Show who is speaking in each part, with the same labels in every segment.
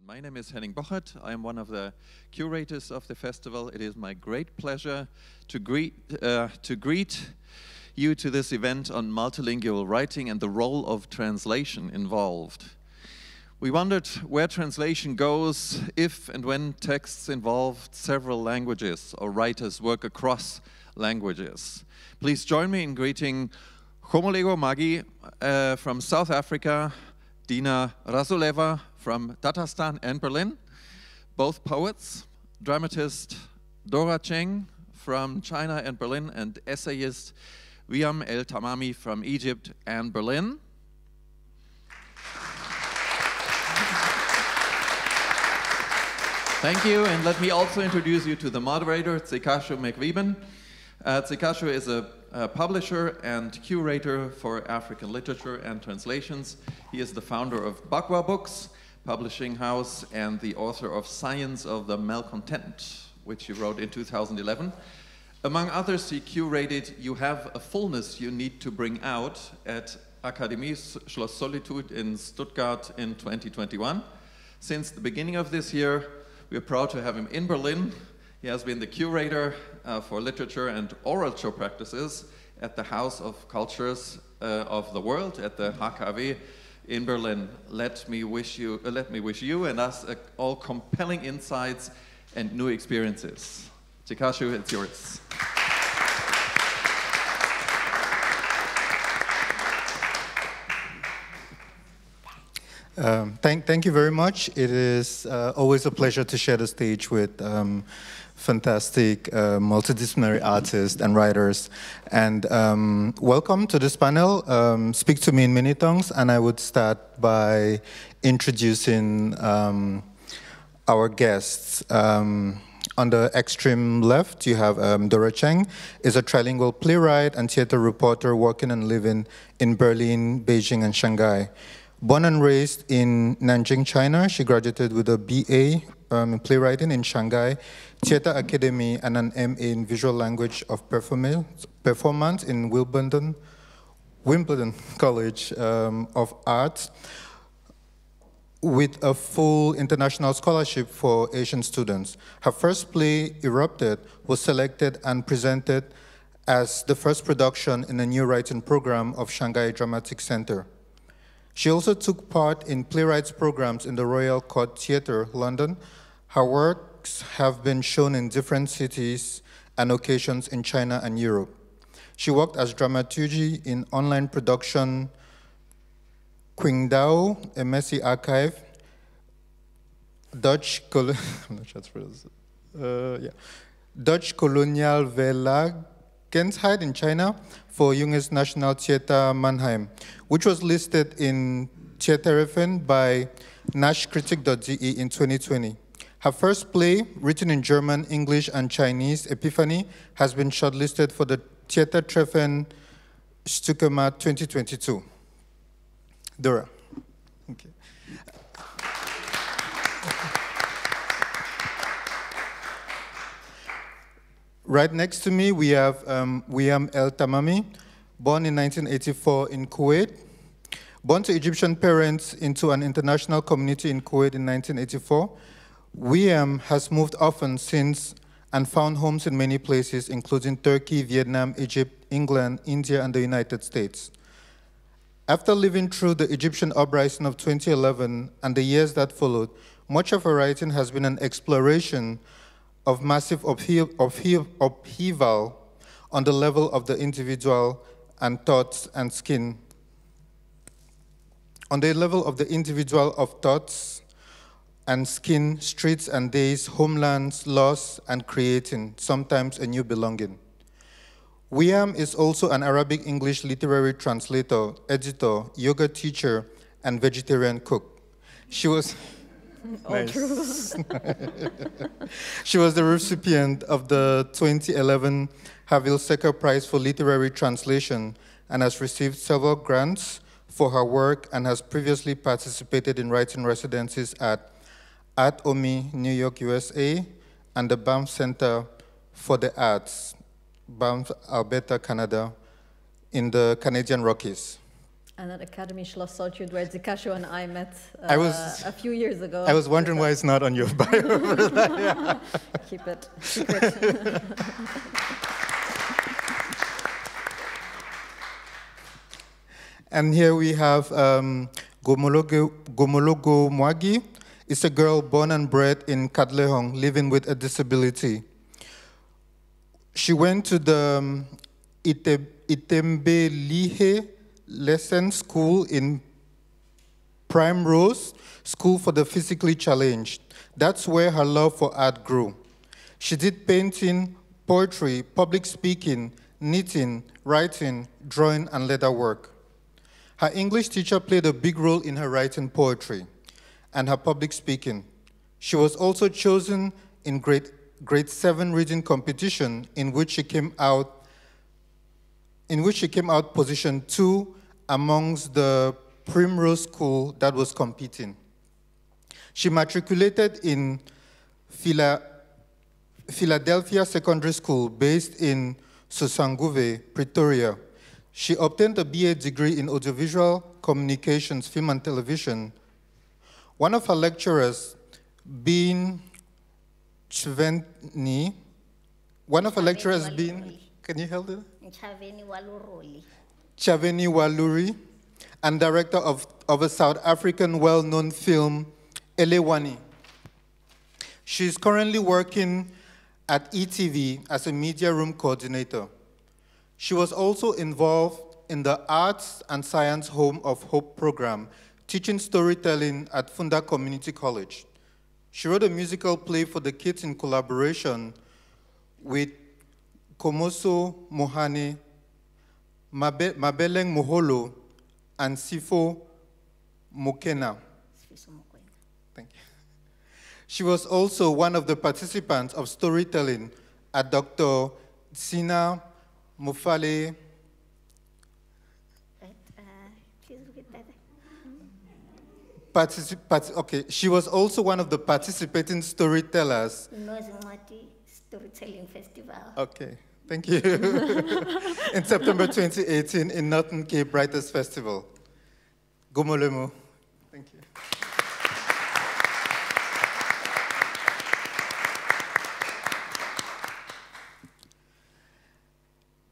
Speaker 1: My name is Henning Bochert. I am one of the curators of the festival. It is my great pleasure to greet you to this event on multilingual writing and the role of translation involved. We wondered where translation goes if and when texts involve several languages or writers work across languages. Please join me in greeting Gomolemo Moagi from South Africa, Dinara Rasuleva from Tatarstan and Berlin, both poets, dramatist Dora Cheng from China and Berlin, and essayist Wiam El-Tamami from Egypt and Berlin. Thank you, and let me also introduce you to the moderator, Dzekashu MacViban. Dzekashu is a publisher and curator for African literature and translations. He is the founder of Bakwa Books, publishing house, and the author of Science of the Malcontent, which he wrote in 2011. Among others, he curated You Have a Fullness You Need to Bring Out at Akademie Schloss Solitude in Stuttgart in 2021. Since the beginning of this year, we are proud to have him in Berlin. He has been the curator for literature and oral show practices at the House of Cultures of the World at the HKW in Berlin. Let me wish you and us all compelling insights and new experiences. Dzekashu, it's yours.
Speaker 2: Thank you very much. It is always a pleasure to share the stage with fantastic multidisciplinary artists and writers. And welcome to this panel, Speak to Me in Many Tongues. And I would start by introducing our guests. On the extreme left, you have Dora Cheng, is a trilingual playwright and theater reporter working and living in Berlin, Beijing, and Shanghai. Born and raised in Nanjing, China, she graduated with a BA in playwriting in Shanghai Theater Academy and an MA in visual language of performance in Wimbledon College of Arts, with a full international scholarship for Asian students. Her first play, Erupted, was selected and presented as the first production in a new writing program of Shanghai Dramatic Center. She also took part in playwrights programs in the Royal Court Theatre, London. Her works have been shown in different cities and occasions in China and Europe. She worked as dramaturgy in online production Qingdao, a Messy Archive, Dutch Colonial Verlagenheit in China for Junges National Theater Mannheim, which was listed in Theaterrefen by nashcritic.de in 2020. Her first play, written in German, English, and Chinese, Epiphany, has been shortlisted for the Theatertreffen Stückemarkt 2022. Dora. Okay. Right next to me, we have Wiam El-Tamami, born in 1984 in Kuwait. Born to Egyptian parents into an international community in Kuwait in 1984, Wiam has moved often since and found homes in many places, including Turkey, Vietnam, Egypt, England, India, and the United States. After living through the Egyptian uprising of 2011 and the years that followed, much of her writing has been an exploration of massive upheaval on the level of the individual and thoughts and skin. On the level of the individual of thoughts and skin, streets and days, homelands, loss, and creating, sometimes a new belonging. Wiam is also an Arabic-English literary translator, editor, yoga teacher, and vegetarian cook. She was... Nice. She was the recipient of the 2011 Havil Secker Prize for Literary Translation and has received several grants for her work and has previously participated in writing residencies at OMI, New York, USA, and the Banff Center for the Arts, Banff, Alberta, Canada, in the Canadian Rockies.
Speaker 3: And at Academy Schloss Solitude, where Dzekashu and I met a few years ago.
Speaker 2: I was wondering why it's not on your bio. Yeah.
Speaker 3: Keep it secret.
Speaker 2: And here we have Gomolemo Moagi. It's a girl born and bred in Kadlehong, living with a disability. She went to the Itembelihe lesson school in Primrose, School for the Physically Challenged. That's where her love for art grew. She did painting, poetry, public speaking, knitting, writing, drawing, and leather work. Her English teacher played a big role in her writing poetry and her public speaking. She was also chosen in grade 7 reading competition in which she came out position 2 amongst the Primrose School that was competing. She matriculated in Philadelphia Secondary School based in Soshanguve, Pretoria. She obtained a BA degree in audiovisual communications, film and television. One of her lecturers being Chveni, can you help her? Chaveni Waluri, and director of a South African well-known film, Elewani. She's currently working at ETV as a media room coordinator. She was also involved in the Arts and Science Home of Hope program, teaching storytelling at Funda Community College. She wrote a musical play for the kids in collaboration with Komoso Mohane, Mabeleng Moholo, and Sifo Mokena. Thank you. She was also one of the participants of storytelling at Dr. Sina Mufale. She was also one of the participating storytellers. Storytelling Festival. Okay, thank you. In September 2018 in Northern Cape Writers Festival. Gomolemo. Thank you.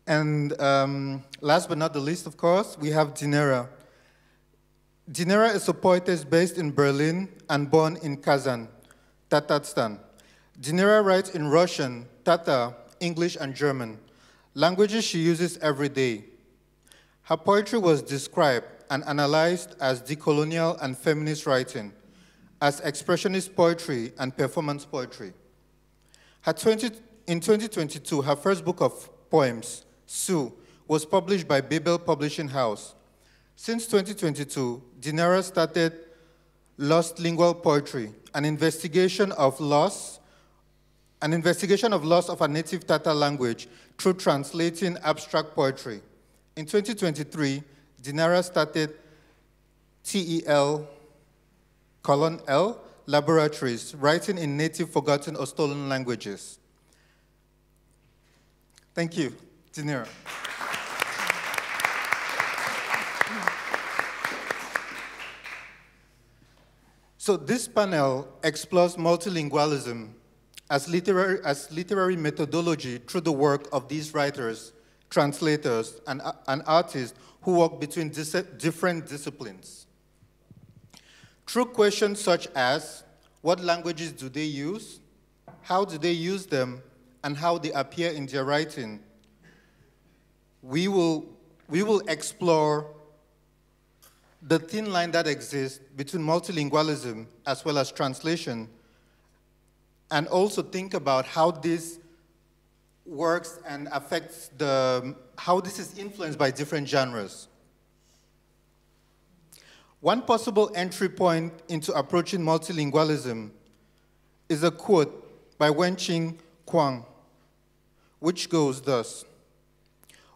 Speaker 2: And last but not the least, of course, we have Dinara. Dinara is a poetess based in Berlin and born in Kazan, Tatarstan. Dinara writes in Russian, Tatar, English, and German, languages she uses every day. Her poetry was described and analyzed as decolonial and feminist writing, as expressionist poetry and performance poetry. In 2022, her first book of poems, Sue, was published by Babel Publishing House. Since 2022, Dinara started Lost Lingual Poetry, an investigation of loss of a native Tatar language through translating abstract poetry. In 2023, Dinara started TEL:L Laboratories, writing in native, forgotten, or stolen languages. Thank you, Dinara. So this panel explores multilingualism as literary methodology through the work of these writers, translators, and artists who work between different disciplines. Through questions such as, what languages do they use? How do they use them? And how they appear in their writing? We will explore the thin line that exists between multilingualism as well as translation, and also think about how this works and affects how this is influenced by different genres. One possible entry point into approaching multilingualism is a quote by Wenqing Kwang, which goes thus: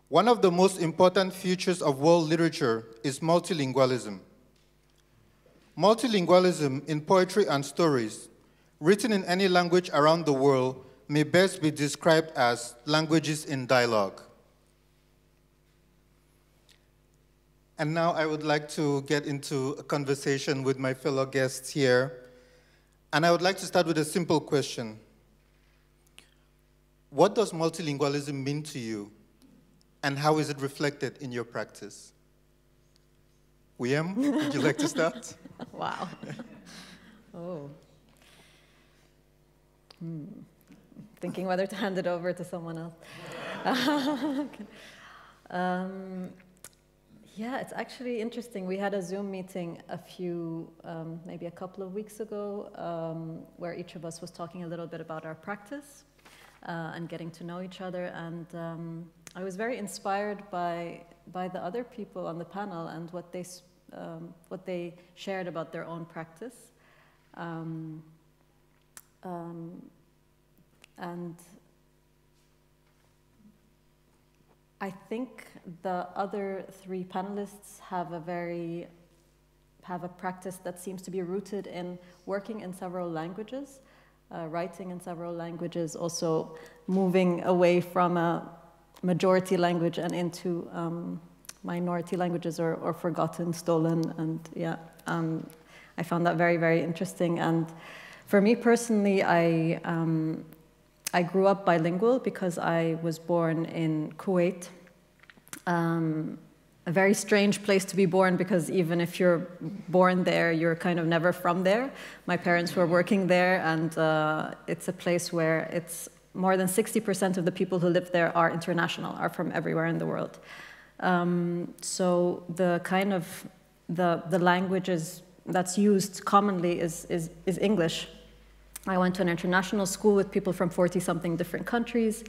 Speaker 2: "One of the most important features of world literature is multilingualism. Multilingualism in poetry and stories, written in any language around the world, may best be described as languages in dialogue." And now I would like to get into a conversation with my fellow guests here. And I would like to start with a simple question. What does multilingualism mean to you? And how is it reflected in your practice? Wiam, would you like to start?
Speaker 3: Wow. Oh. Thinking whether to hand it over to someone else. Okay. Yeah, it's actually interesting. We had a Zoom meeting maybe a couple of weeks ago, where each of us was talking a little bit about our practice and getting to know each other. And I was very inspired by the other people on the panel and what they shared about their own practice. And I think the other three panelists have a practice that seems to be rooted in working in several languages, writing in several languages, also moving away from a majority language and into minority languages or forgotten, stolen, and yeah, I found that very, very interesting. And for me personally, I grew up bilingual because I was born in Kuwait. A very strange place to be born, because even if you're born there, you're kind of never from there. My parents were working there, and it's a place where it's more than 60% of the people who live there are international, are from everywhere in the world. So the kind of the languages that's used commonly is English. I went to an international school with people from 40-something different countries,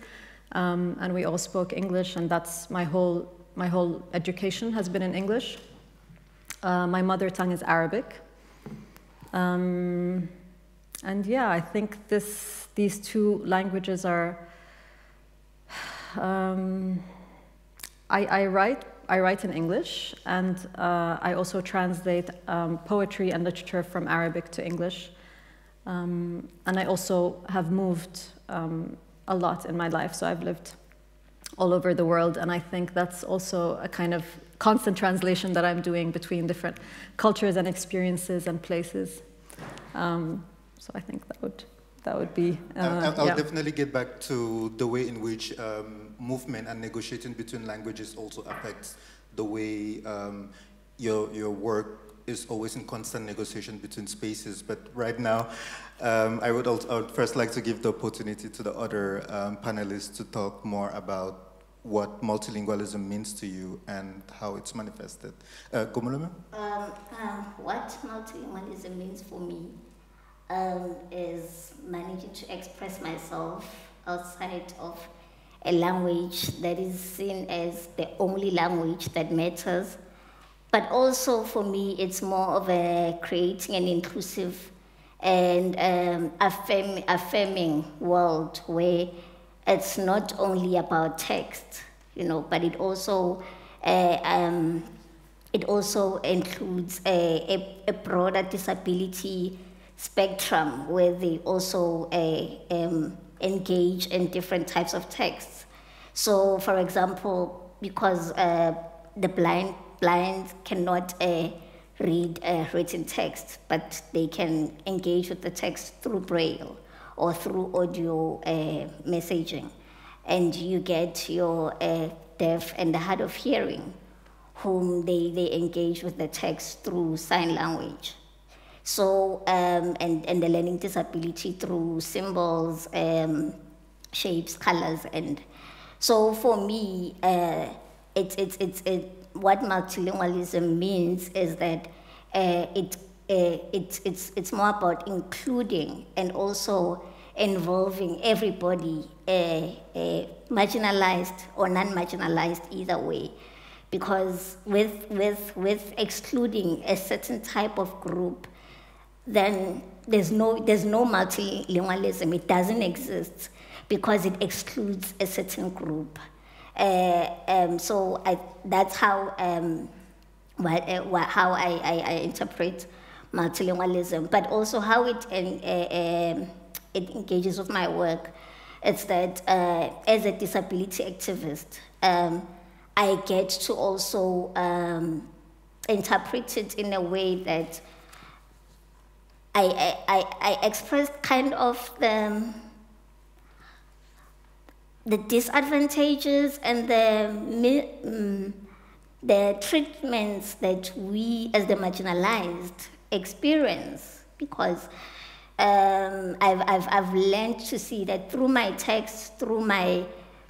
Speaker 3: and we all spoke English, and that's my whole education has been in English. My mother tongue is Arabic. And yeah, I think these two languages are, I write in English, and I also translate poetry and literature from Arabic to English. And I also have moved a lot in my life, so I've lived all over the world, and I think that's also a kind of constant translation that I'm doing between different cultures and experiences and places. So I think that would be.
Speaker 2: I'll definitely get back to the way in which movement and negotiating between languages also affects the way your work is always in constant negotiation between spaces. But right now, I would first like to give the opportunity to the other panelists to talk more about what multilingualism means to you and how it's manifested. Gomolemo?
Speaker 4: What multilingualism means for me is managing to express myself outside of a language that is seen as the only language that matters. But also for me, it's more of a creating an inclusive and affirming world where it's not only about text, but it also includes a broader disability spectrum where they also engage in different types of texts. So, for example, because the blind cannot read written text, but they can engage with the text through Braille or through audio messaging. And you get your deaf and the hard of hearing, whom they engage with the text through sign language. So, and the learning disability through symbols, shapes, colors. And so for me, what multilingualism means is that it's more about including and also involving everybody, marginalized or non-marginalized either way. Because with excluding a certain type of group, then there's no multilingualism. It doesn't exist because it excludes a certain group. So that's how I interpret multilingualism, but also how it engages with my work. It's that as a disability activist, I get to also interpret it in a way that I expressed kind of the disadvantages and the treatments that we as the marginalized experience, because I've learned to see that through my text, through my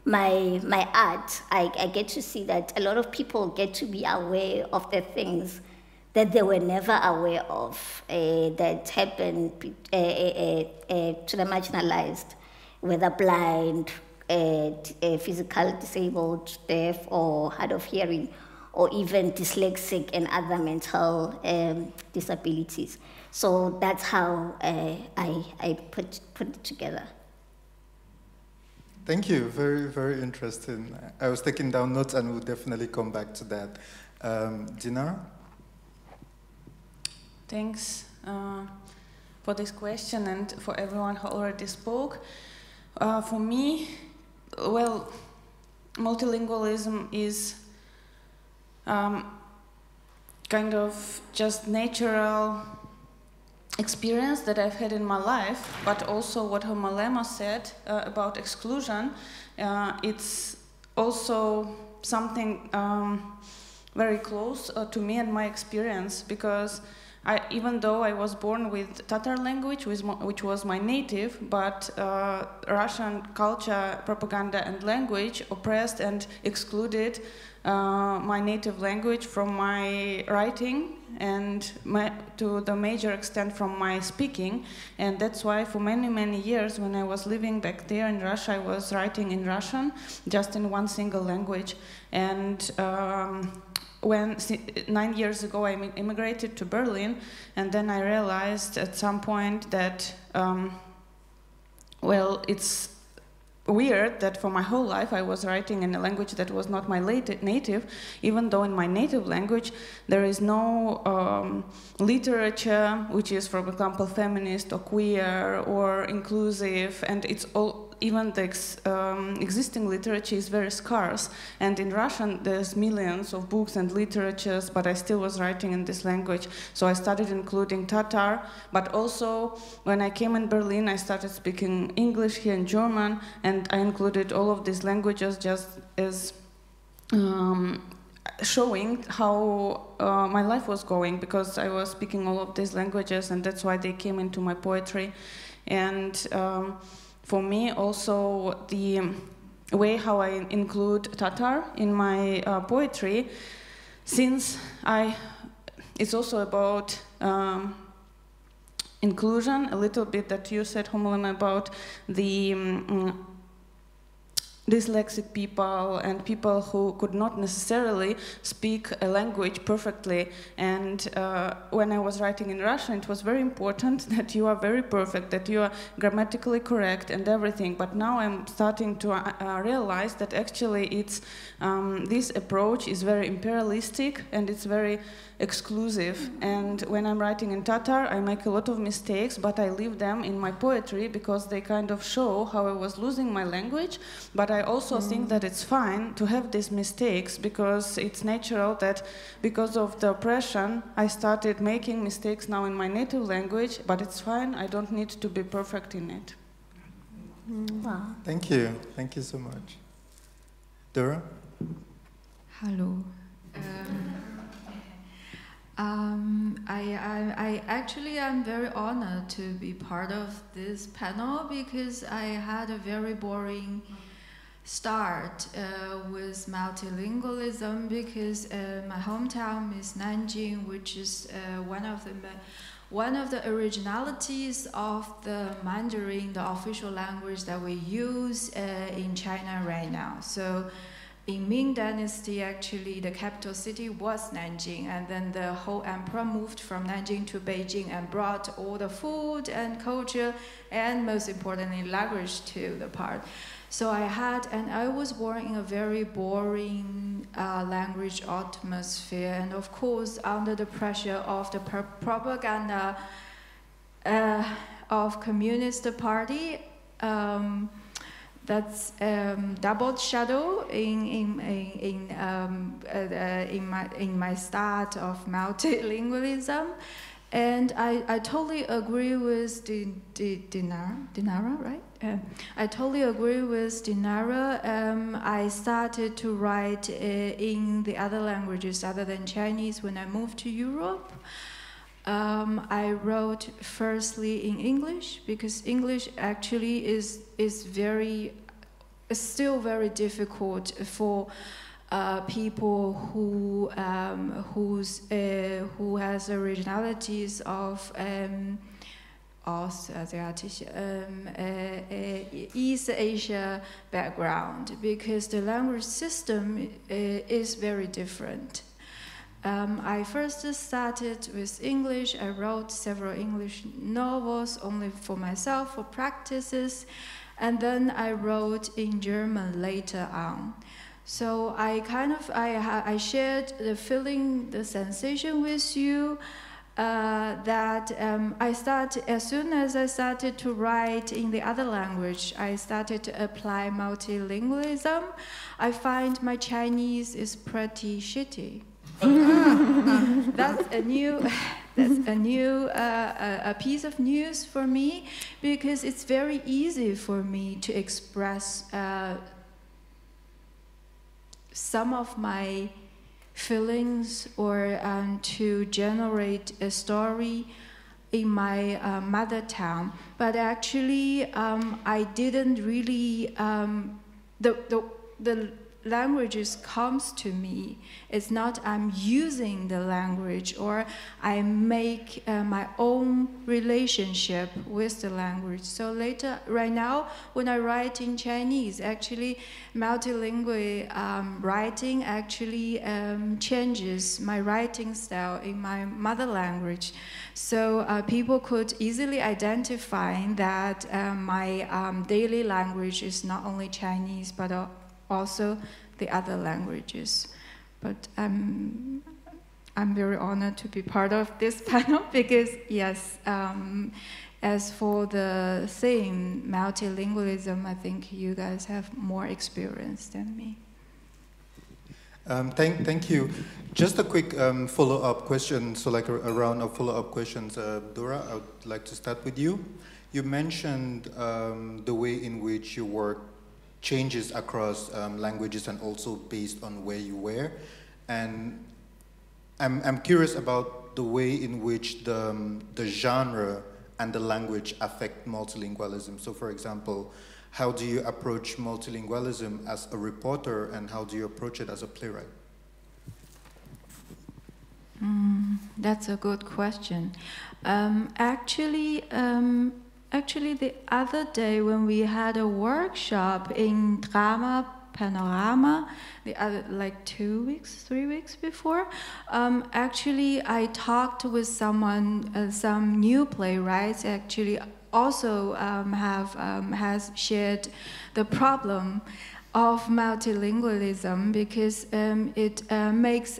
Speaker 4: art, I get to see that a lot of people get to be aware of the things that they were never aware of that happened to the marginalized, whether blind, physical disabled, deaf, or hard of hearing, or even dyslexic and other mental disabilities. So that's how I put it together.
Speaker 2: Thank you. Very, very interesting. I was taking down notes and we'll definitely come back to that. Dinara?
Speaker 5: Thanks for this question and for everyone who already spoke. For me, well, multilingualism is kind of just natural experience that I've had in my life, but also what Gomolemo said about exclusion, it's also something very close to me and my experience, because even though I was born with Tatar language, which was my native, but Russian culture, propaganda and language oppressed and excluded my native language from my writing and to the major extent from my speaking. And that's why for many, many years when I was living back there in Russia, I was writing in Russian, just in one single language. And when 9 years ago I immigrated to Berlin, and then I realized at some point that, well, it's weird that for my whole life I was writing in a language that was not my native, even though in my native language there is no literature which is, for example, feminist or queer or inclusive, and it's all, even the existing literature is very scarce. And in Russian there's millions of books and literatures, but I still was writing in this language. So I started including Tatar, but also when I came in Berlin I started speaking English here and German, and I included all of these languages just as showing how my life was going, because I was speaking all of these languages, and that's why they came into my poetry. And for me also the way how I include Tatar in my poetry, since it's also about inclusion, a little bit that you said, Gomolemo, about the dyslexic people and people who could not necessarily speak a language perfectly. And when I was writing in Russian, it was very important that you are very perfect, that you are grammatically correct and everything. But now I'm starting to realize that actually it's this approach is very imperialistic and it's very exclusive. And when I'm writing in Tatar, I make a lot of mistakes, but I leave them in my poetry because they kind of show how I was losing my language. But I also think that it's fine to have these mistakes, because it's natural that because of the oppression, I started making mistakes now in my native language, but it's fine, I don't need to be perfect in it.
Speaker 4: Wow.
Speaker 2: Thank you so much. Dora?
Speaker 6: Hello. I actually am very honored to be part of this panel, because I had a very boring start with multilingualism, because my hometown is Nanjing, which is one of the originalities of the Mandarin, the official language that we use in China right now. So in Ming Dynasty, actually, the capital city was Nanjing, and then the whole emperor moved from Nanjing to Beijing and brought all the food and culture, and most importantly, language to the part. So I was born in a very boring language atmosphere, and of course, under the pressure of the propaganda of Communist Party, that's double shadow in my start of multilingualism. And I totally agree with Dinara, right? I totally agree with Dinara. I started to write in the other languages other than Chinese when I moved to Europe. I wrote firstly in English because English actually is still very difficult for people who has originalities of East Asia background, because the language system is very different. I first started with English. I wrote several English novels only for myself, for practices, and then I wrote in German later on. So I shared the feeling, the sensation with you that as soon as I started to write in the other language, I started to apply multilingualism. I find my Chinese is pretty shitty. That's a piece of news for me, because it's very easy for me to express some of my feelings or to generate a story in my mother tongue. But actually, I didn't really, the languages comes to me. It's not I'm using the language or I make my own relationship with the language. So right now, when I write in Chinese, actually multilingual writing actually changes my writing style in my mother language. So people could easily identify that my daily language is not only Chinese, but also the other languages. But I'm very honored to be part of this panel, because yes, as for the theme, multilingualism, I think you guys have more experience than me.
Speaker 2: Thank you. Just a quick follow-up question, so like a round of follow-up questions. Dora, I would like to start with you. You mentioned the way in which you work changes across languages and also based on where you were. And I'm curious about the way in which the genre and the language affect multilingualism. So for example, how do you approach multilingualism as a reporter, and how do you approach it as a playwright?
Speaker 6: That's a good question. Actually, the other day when we had a workshop in Drama Panorama, like 3 weeks before, actually I talked with someone, some new playwrights actually also has shared the problem of multilingualism, because it makes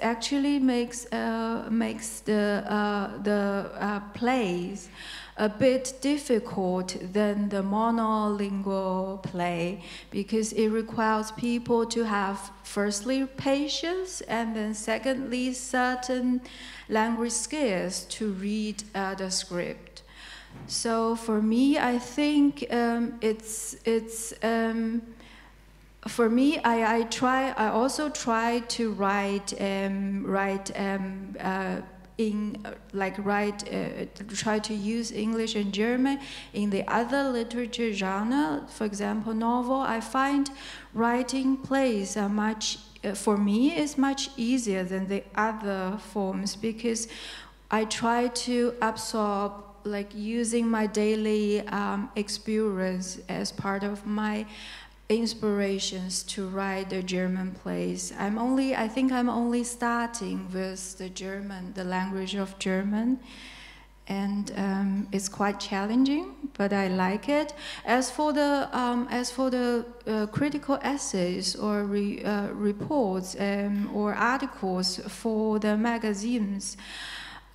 Speaker 6: the plays a bit difficult than the monolingual play, because it requires people to have firstly patience, and then secondly certain language skills to read the script. So for me, I think for me, I also try to try to use English and German in the other literature genre. For example, novel. I find writing plays are for me is much easier than the other forms, because I try to absorb, like, using my daily experience as part of my inspirations to write the German plays. I think I'm only starting with the language of German, and it's quite challenging, but I like it. As for the critical essays or reports or articles for the magazines,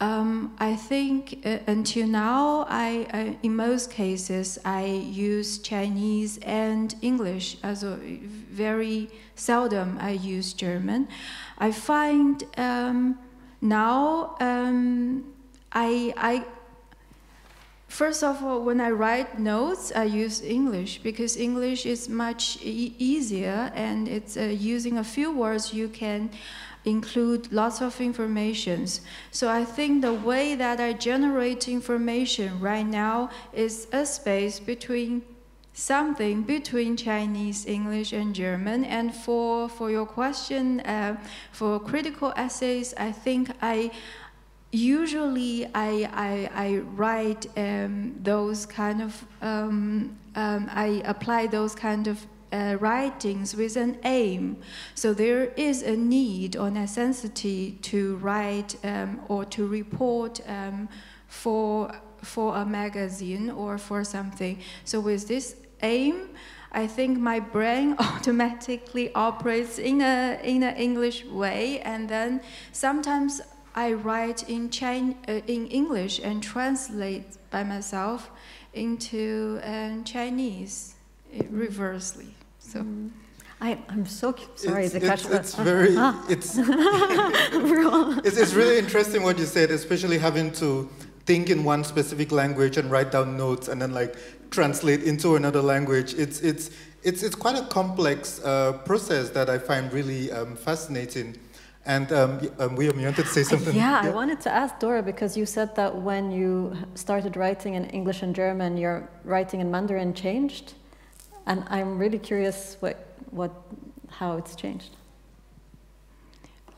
Speaker 6: I think until now, in most cases, I use Chinese and English. Also, very seldom I use German. I find now first of all, when I write notes, I use English because English is much easier, and it's using a few words you can include lots of information. So I think the way that I generate information right now is a space between something between Chinese, English, and German. And for your question, for critical essays, I think I write those kind of I apply those kind of writings with an aim. So there is a need or necessity to write or to report for a magazine or for something. So with this aim, I think my brain automatically operates in an English way, and then sometimes I write in English and translate by myself into Chinese reversely. So,
Speaker 3: I'm so sorry.
Speaker 2: It's very it's really interesting what you said, especially having to think in one specific language and write down notes and then like translate into another language. It's quite a complex process that I find really fascinating. And Wiam, you wanted to say something?
Speaker 3: Yeah, I wanted to ask Dora, because you said that when you started writing in English and German, your writing in Mandarin changed. And I'm really curious how it's changed.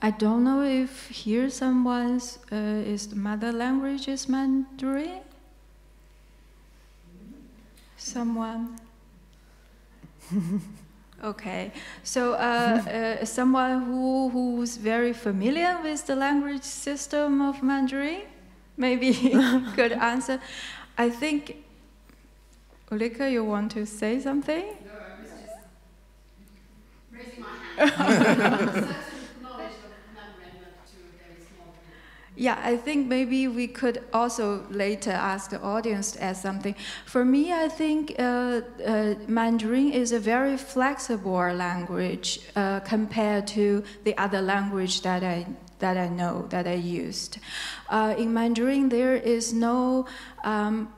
Speaker 6: I don't know if here someone's is the mother language is Mandarin. Someone. Okay, so someone who's very familiar with the language system of Mandarin, maybe could answer. I think, Ulrika, you want to say something?
Speaker 7: No, I was just raising my hand.
Speaker 6: Yeah, I think maybe we could also later ask the audience to add something. For me, I think Mandarin is a very flexible language compared to the other language that I know, that I used. In Mandarin, there is no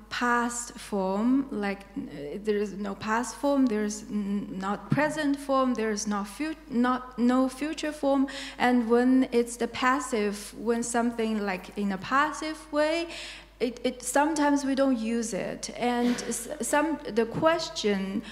Speaker 6: past form, like there is no past form, there's not present form, there's no future form, and when it's the passive, when something like in a passive way, it sometimes we don't use it, and the question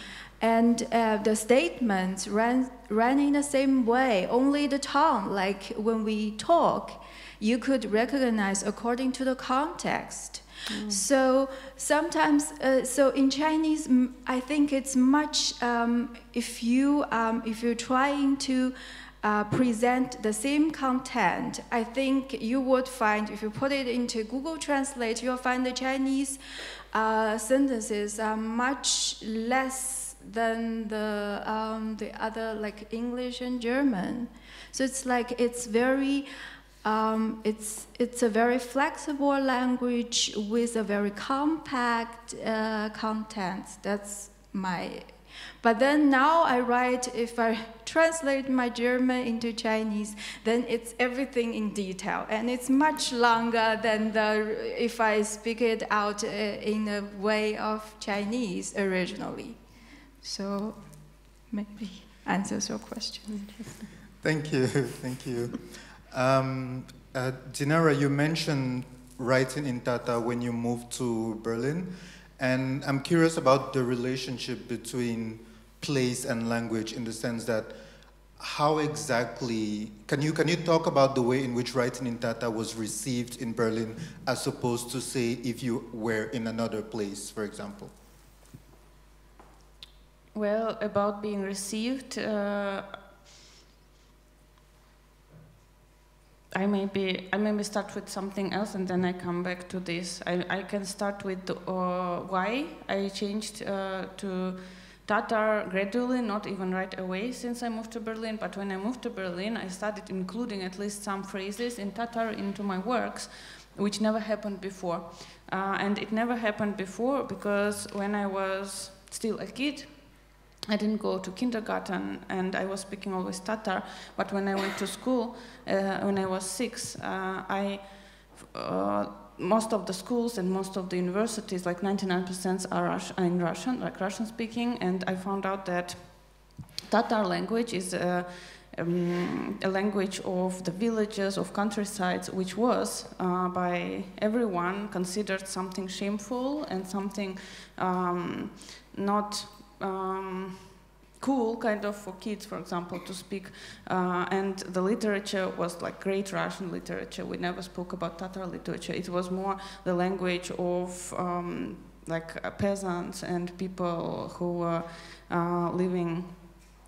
Speaker 6: and the statements ran in the same way, only the tone, like when we talk, you could recognize according to the context. So sometimes, so in Chinese, I think it's much, if you're trying to present the same content, I think you would find, if you put it into Google Translate, you'll find the Chinese sentences are much less than the other, like English and German. So it's like, it's very, it's a very flexible language with a very compact content. That's my. But then now I write, if I translate my German into Chinese, then it's everything in detail, and it's much longer than if I speak it out in a way of Chinese originally. So maybe answers your question.
Speaker 2: Thank you, thank you. Dinara, you mentioned writing in Tata when you moved to Berlin, and I'm curious about the relationship between place and language, in the sense that how exactly, can you talk about the way in which writing in Tata was received in Berlin as opposed to, say, if you were in another place, for example?
Speaker 5: Well, about being received, I maybe start with something else and then I come back to this. I can start with why I changed to Tatar gradually, not even right away since I moved to Berlin, but when I moved to Berlin, I started including at least some phrases in Tatar into my works, which never happened before. And it never happened before because when I was still a kid, I didn't go to kindergarten and I was speaking always Tatar, but when I went to school, when I was 6, most of the schools and most of the universities, like 99% are in Russian, like Russian speaking, and I found out that Tatar language is a language of the villages, of countrysides, which was by everyone considered something shameful and something not cool, kind of for kids, for example, to speak. And the literature was like great Russian literature. We never spoke about Tatar literature. It was more the language of like peasants and people who were living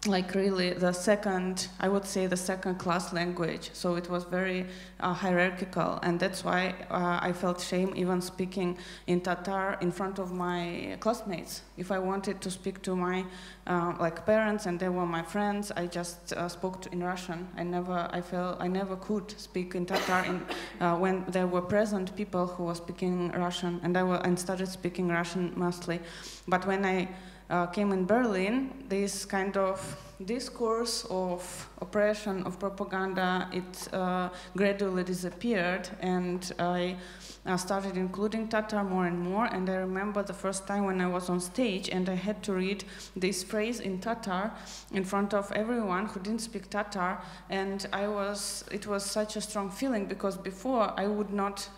Speaker 5: like really the second, I would say the second-class language. So it was very hierarchical, and that's why I felt shame even speaking in Tatar in front of my classmates. If I wanted to speak to my like parents and they were my friends, I just spoke in Russian. I never could speak in Tatar when there were present people who were speaking Russian, and started speaking Russian mostly. But when I came in Berlin, this kind of discourse of oppression, of propaganda, it gradually disappeared, and I started including Tatar more and more. And I remember the first time when I was on stage and I had to read this phrase in Tatar in front of everyone who didn't speak Tatar, and it was such a strong feeling, because before I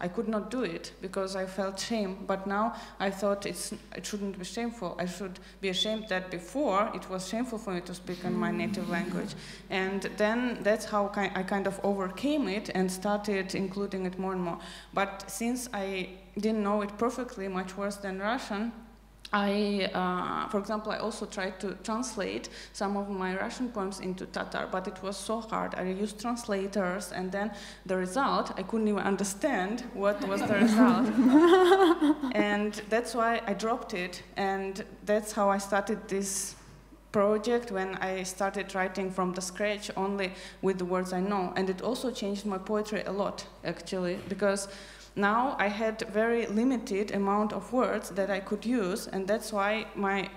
Speaker 5: could not do it because I felt shame, but now I thought it shouldn't be shameful. I should be ashamed that before it was shameful for me to speak in my native language. And then that's how I kind of overcame it and started including it more and more. But since I didn't know it perfectly, much worse than Russian, for example, I also tried to translate some of my Russian poems into Tatar, but it was so hard. I used translators, and then the result, I couldn't even understand what was the result. And that's why I dropped it, and that's how I started this project, when I started writing from the scratch only with the words I know. And it also changed my poetry a lot, actually, because now I had very limited amount of words that I could use, and that's why my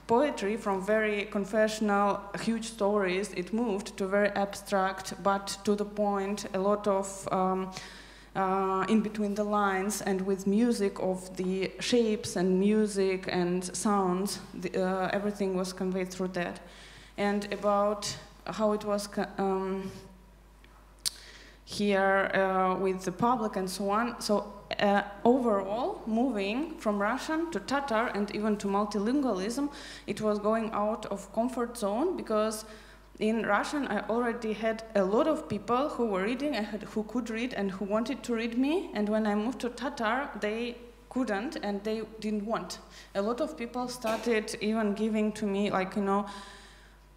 Speaker 5: poetry from very confessional, huge stories, it moved to very abstract, but to the point, a lot of in between the lines, and with music of the shapes and music and sounds, everything was conveyed through that. And about how it was here with the public and so on. So overall, moving from Russian to Tatar and even to multilingualism, it was going out of comfort zone, because in Russian I already had a lot of people who were reading, who could read and who wanted to read me, and when I moved to Tatar, they couldn't and they didn't want. A lot of people started even giving to me,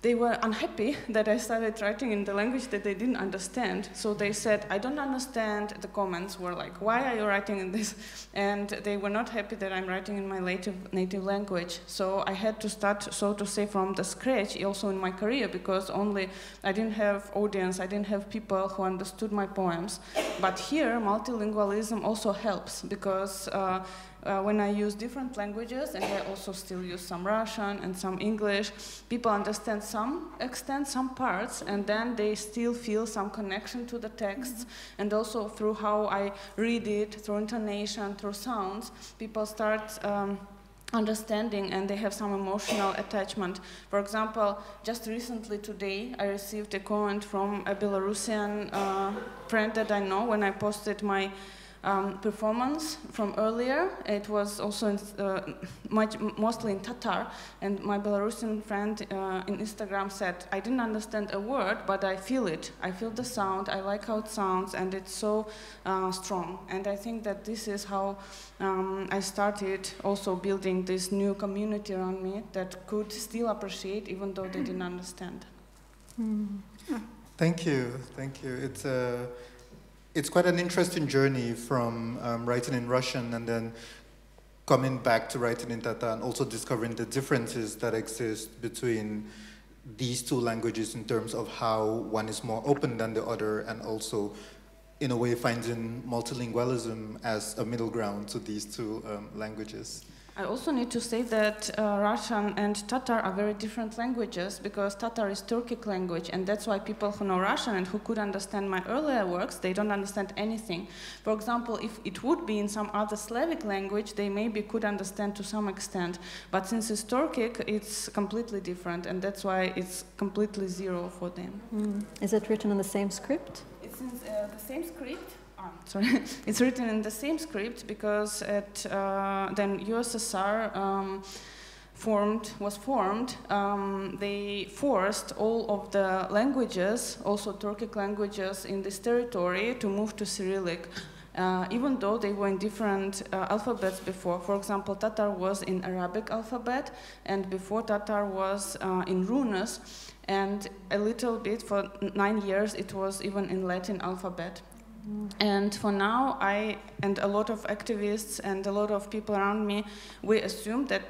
Speaker 5: they were unhappy that I started writing in the language that they didn't understand. So they said, I don't understand. The comments were like, why are you writing in this? And they were not happy that I'm writing in my native language. So I had to start, so to say, from the scratch, also in my career, because I didn't have audience, I didn't have people who understood my poems. But here, multilingualism also helps, because when I use different languages, and I also still use some Russian and some English, people understand some extent, some parts, and then they still feel some connection to the texts, and also through how I read it, through intonation, through sounds, people start understanding, and they have some emotional attachment. For example, just recently today, I received a comment from a Belarusian friend that I know when I posted my performance from earlier. It was also mostly in Tatar, and my Belarusian friend in Instagram said, I didn't understand a word, but I feel it. I feel the sound, I like how it sounds, and it's so strong. And I think that this is how I started also building this new community around me that could still appreciate, even though they didn't understand.
Speaker 2: Thank you, thank you. It's quite an interesting journey from writing in Russian and then coming back to writing in Tatar, and also discovering the differences that exist between these two languages in terms of how one is more open than the other, and also in a way, finding multilingualism as a middle ground to these two languages.
Speaker 5: I also need to say that Russian and Tatar are very different languages, because Tatar is Turkic language, and that's why people who know Russian and who could understand my earlier works, they don't understand anything. For example, if it would be in some other Slavic language, they maybe could understand to some extent, but since it's Turkic, it's completely different, and that's why it's completely zero for them.
Speaker 3: Is it written in the same script?
Speaker 5: It's in the same script. Sorry, it's written in the same script because then USSR was formed. They forced all of the languages, also Turkic languages in this territory, to move to Cyrillic. Even though they were in different alphabets before. For example, Tatar was in Arabic alphabet, and before Tatar was in Runes, and a little bit, for 9 years, it was even in Latin alphabet. And for now, I and a lot of activists and a lot of people around me, we assume that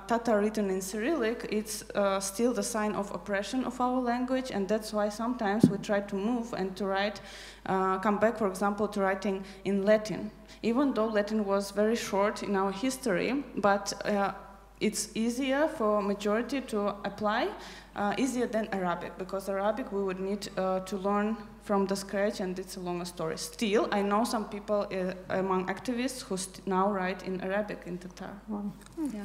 Speaker 5: Tatar written in Cyrillic, it's still the sign of oppression of our language, and that's why sometimes we try to move and to write, come back, for example, to writing in Latin. Even though Latin was very short in our history, but it's easier for majority to apply, easier than Arabic, because Arabic we would need to learn from the scratch, and it's a longer story. Still, I know some people among activists who now write in Arabic, in Tatar.
Speaker 3: Wow.
Speaker 5: Yeah.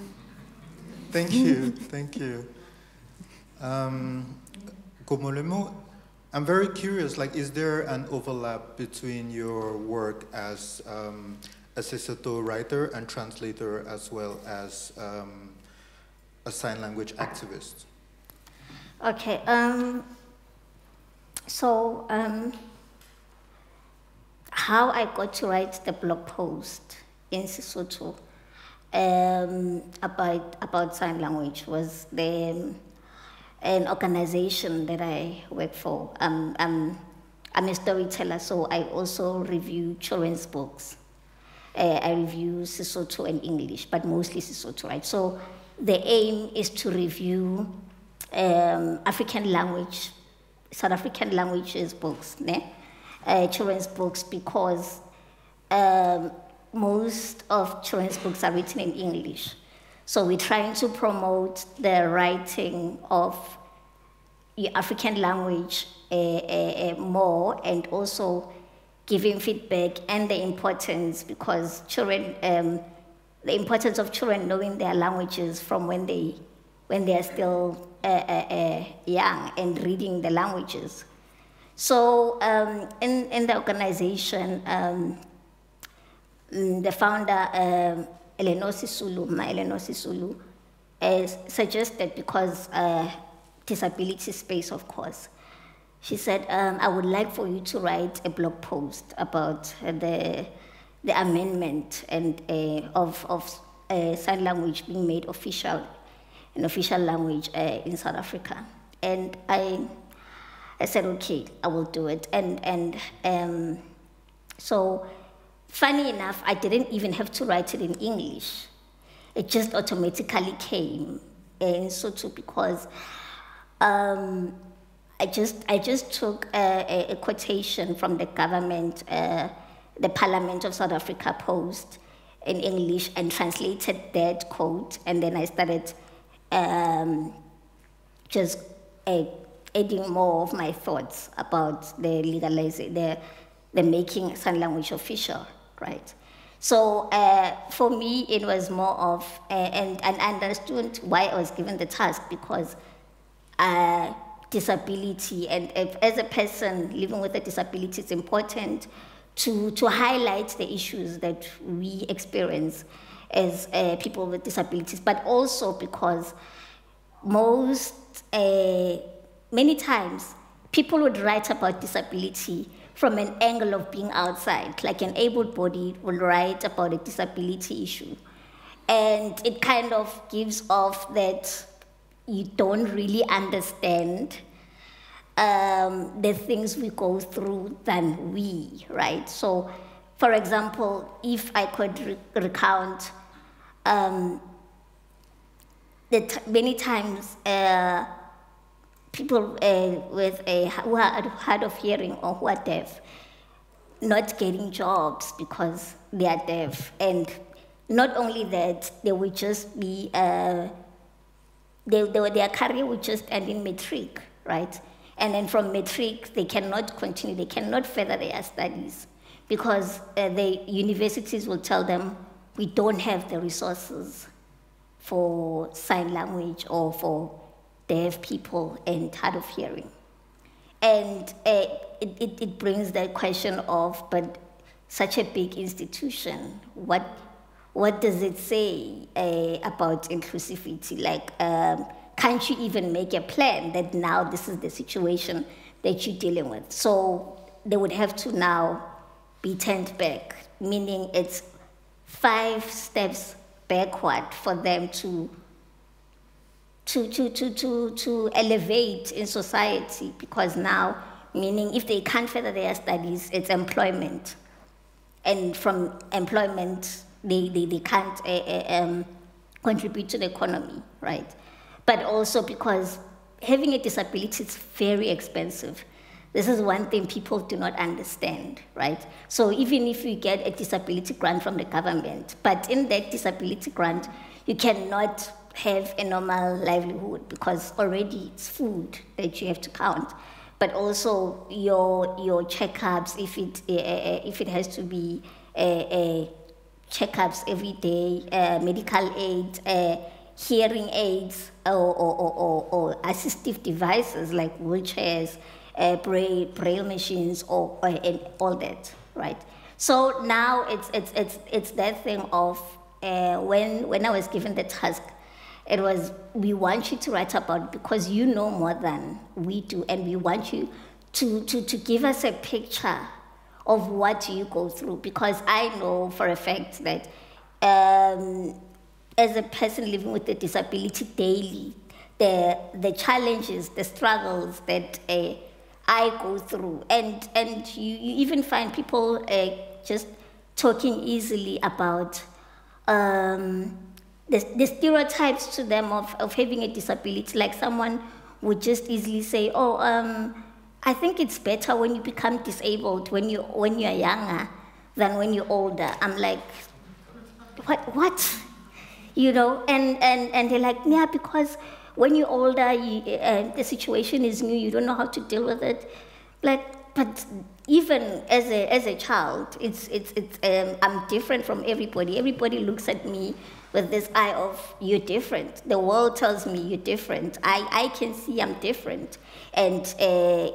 Speaker 2: Thank you, thank you. Gomolemo, I'm very curious, like, is there an overlap between your work as a Sesotho writer and translator, as well as a sign language activist?
Speaker 4: Okay, how I got to write the blog post in Sesotho about sign language was an organization that I work for. I'm a storyteller, so I also review children's books. I review Sesotho and English, but mostly Sesotho, right? So the aim is to review African language, South African languages books, children's books, because most of children's books are written in English. So we're trying to promote the writing of African language more, and also giving feedback and the importance, because children, the importance of children knowing their languages from when they are still young, and reading the languages. So in the organization, the founder, Elenosi Sulu, suggested, because disability space, of course, she said, I would like for you to write a blog post about the amendment and of sign language being made an official language in South Africa. And I said, okay, I will do it. And so, funny enough, I didn't even have to write it in English. It just automatically came in Sotho, because I just took a quotation from the government, the Parliament of South Africa post in English, and translated that quote, and then I started just adding more of my thoughts about the making sign language official, right? So for me, it was more of, and I understood why I was given the task, because disability, and as a person living with a disability, it's important to highlight the issues that we experience as people with disabilities, but also because many times people would write about disability from an angle of being outside, like an able-bodied will write about a disability issue. And it kind of gives off that you don't really understand the things we go through than we, right? So, for example, if I could recount that many times people who are hard of hearing or who are deaf, not getting jobs because they are deaf. And not only that, they would just be, their career would just end in matric, right? And then from matric, they cannot continue, they cannot further their studies because the universities will tell them, we don't have the resources for sign language or for deaf people and hard of hearing. And it brings the question of, but such a big institution, what does it say about inclusivity? Like, can't you even make a plan that now this is the situation that you're dealing with? So they would have to now be turned back, meaning it's 5 steps backward for them to elevate in society, because now, meaning if they can't further their studies, it's employment. And from employment, they can't contribute to the economy, right? But also because having a disability is very expensive. This is one thing people do not understand, right? So even if you get a disability grant from the government, but in that disability grant, you cannot have a normal livelihood because already it's food that you have to count. But also your checkups, if it has to be checkups every day, medical aid, hearing aids, or assistive devices like wheelchairs, braille machines, and all that, right? So now it's that thing of when I was given the task, it was, we want you to write about it because you know more than we do, and we want you to give us a picture of what you go through, because I know for a fact that as a person living with a disability daily, the challenges, the struggles that I go through, and you even find people just talking easily about the stereotypes to them of having a disability. Like someone would just easily say, oh, I think it's better when you become disabled when you're younger than when you're older. I'm like, what? You know, and they're like, yeah, because when you're older, the situation is new, you don't know how to deal with it. Like, but even as a child, I'm different from everybody. Everybody looks at me with this eye of, you're different. The world tells me you're different. I can see I'm different. And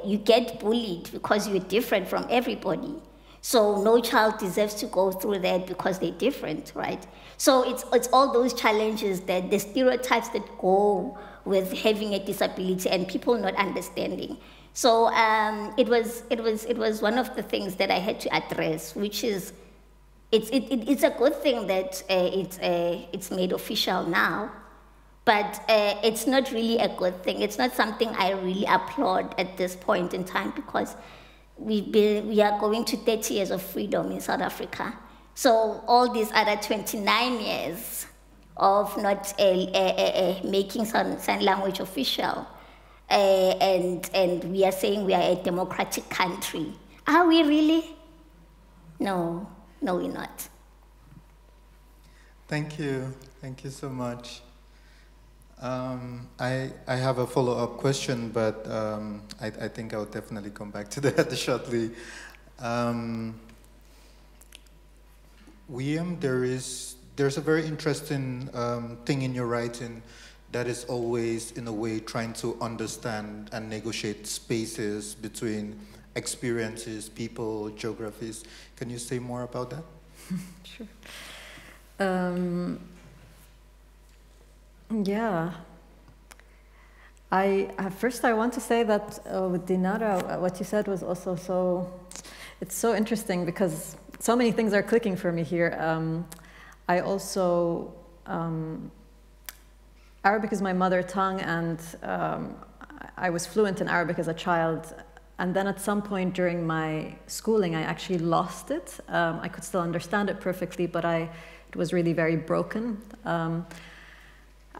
Speaker 4: you get bullied because you're different from everybody. So no child deserves to go through that because they're different, right? So it's all those challenges, that the stereotypes that go with having a disability and people not understanding. So it was one of the things that I had to address, which is it's a good thing that it's made official now, but it's not really a good thing. It's not something I really applaud at this point in time, because we are going to 30 years of freedom in South Africa. So all these other 29 years of not making sign language official, and we are saying we are a democratic country. Are we really? No, we're not.
Speaker 2: Thank you so much. I have a follow-up question, but I think I'll definitely come back to that shortly. Wiam, there's a very interesting thing in your writing that is always, in a way, trying to understand and negotiate spaces between experiences, people, geographies. Can you say more about that?
Speaker 3: Sure. Yeah. First I want to say that with Dinara, what you said was also it's so interesting, because so many things are clicking for me here. I also, Arabic is my mother tongue, and I was fluent in Arabic as a child. And then at some point during my schooling, I actually lost it. I could still understand it perfectly, but it was really very broken.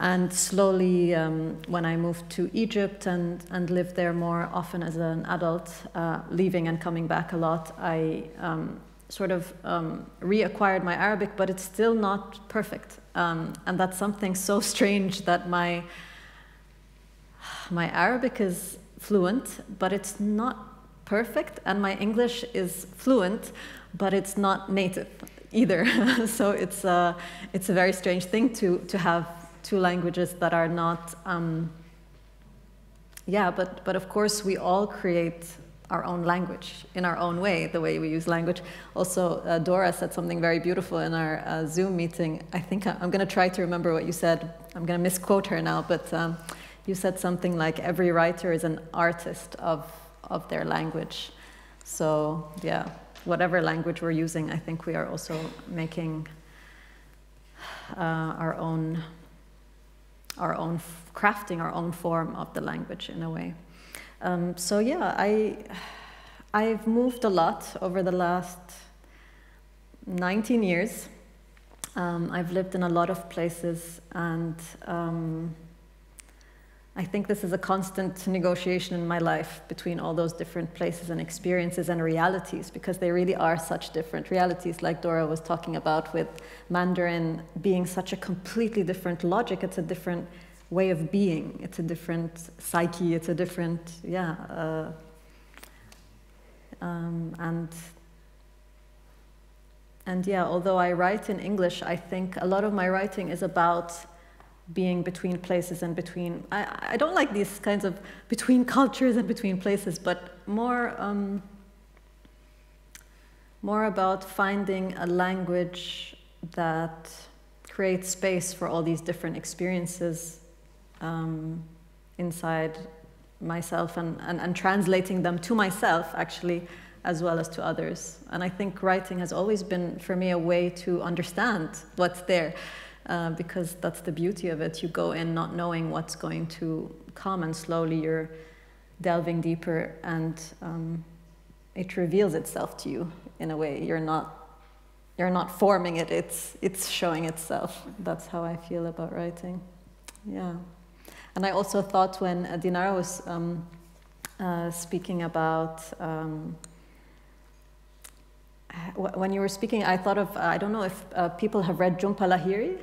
Speaker 3: And slowly, when I moved to Egypt and lived there more often as an adult, leaving and coming back a lot, I sort of reacquired my Arabic, but it's still not perfect. And that's something so strange, that my Arabic is fluent, but it's not perfect, and my English is fluent, but it's not native either. So it's a very strange thing to have two languages that are not, but of course we all create our own language in our own way, the way we use language. Also, Dora said something very beautiful in our Zoom meeting. I think I'm going to try to remember what you said. I'm going to misquote her now, but you said something like every writer is an artist of their language. So yeah, whatever language we're using, I think we are also making our own crafting our own form of the language in a way. So yeah, I've moved a lot over the last 19 years. I've lived in a lot of places, and I think this is a constant negotiation in my life between all those different places and experiences and realities, because they really are such different realities, like Dora was talking about, with Mandarin being such a completely different logic. It's a different way of being. It's a different psyche. It's a different, and yeah, although I write in English, I think a lot of my writing is about being between places and between, I don't like these kinds of between cultures and between places, but more about finding a language that creates space for all these different experiences inside myself, and translating them to myself, actually, as well as to others. And I think writing has always been, for me, a way to understand what's there, because that's the beauty of it. You go in not knowing what's going to come, and slowly you're delving deeper, and it reveals itself to you in a way. You're not forming it, it's showing itself. That's how I feel about writing. Yeah. And I also thought, when Dinara was speaking about, when you were speaking, I thought of, I don't know if people have read Jhumpa Lahiri.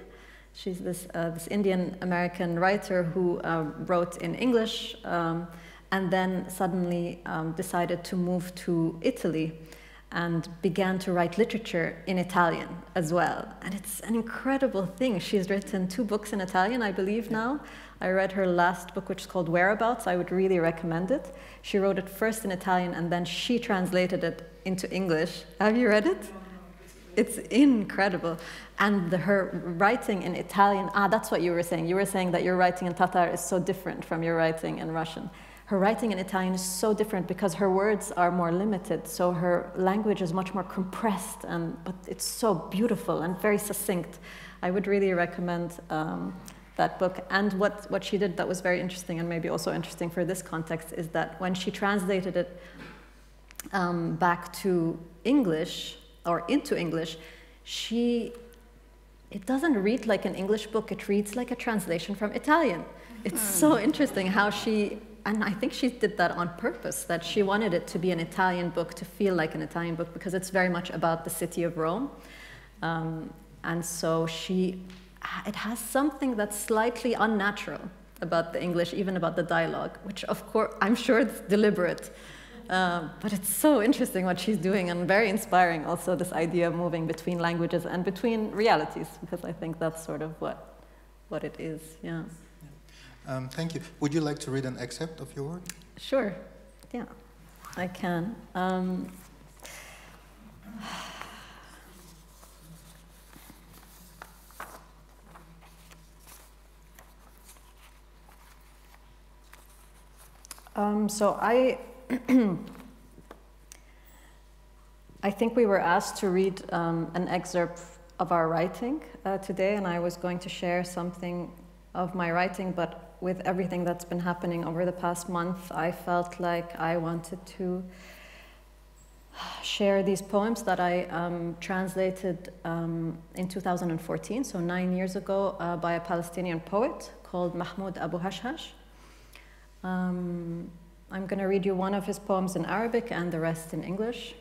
Speaker 3: She's this Indian-American writer who wrote in English, and then suddenly decided to move to Italy and began to write literature in Italian as well. And it's an incredible thing. She's written 2 books in Italian, I believe, now. I read her last book, which is called Whereabouts. I would really recommend it. She wrote it first in Italian, and then she translated it into English. Have you read it? It's incredible. And her writing in Italian, that's what you were saying. You were saying that your writing in Tatar is so different from your writing in Russian. Her writing in Italian is so different because her words are more limited, so her language is much more compressed, but it's so beautiful and very succinct. I would really recommend that book. And what she did that was very interesting, and maybe also interesting for this context, is that when she translated it back to English, or into English, it doesn't read like an English book, it reads like a translation from Italian. It's so interesting how and I think she did that on purpose, that she wanted it to be an Italian book, to feel like an Italian book, because it's very much about the city of Rome. And so it has something that's slightly unnatural about the English, even about the dialogue, which of course, I'm sure it's deliberate. But it's so interesting what she's doing, and very inspiring also, this idea of moving between languages and between realities, because I think that's sort of what it is, yeah.
Speaker 2: Thank you. Would you like to read an excerpt of your work?
Speaker 3: Sure, yeah, I can. So I think we were asked to read an excerpt of our writing today, and I was going to share something of my writing, but with everything that's been happening over the past month, I felt like I wanted to share these poems that I translated in 2014, so 9 years ago, by a Palestinian poet called Mahmoud Abu Hashhash. I'm going to read you one of his poems in Arabic and the rest in English.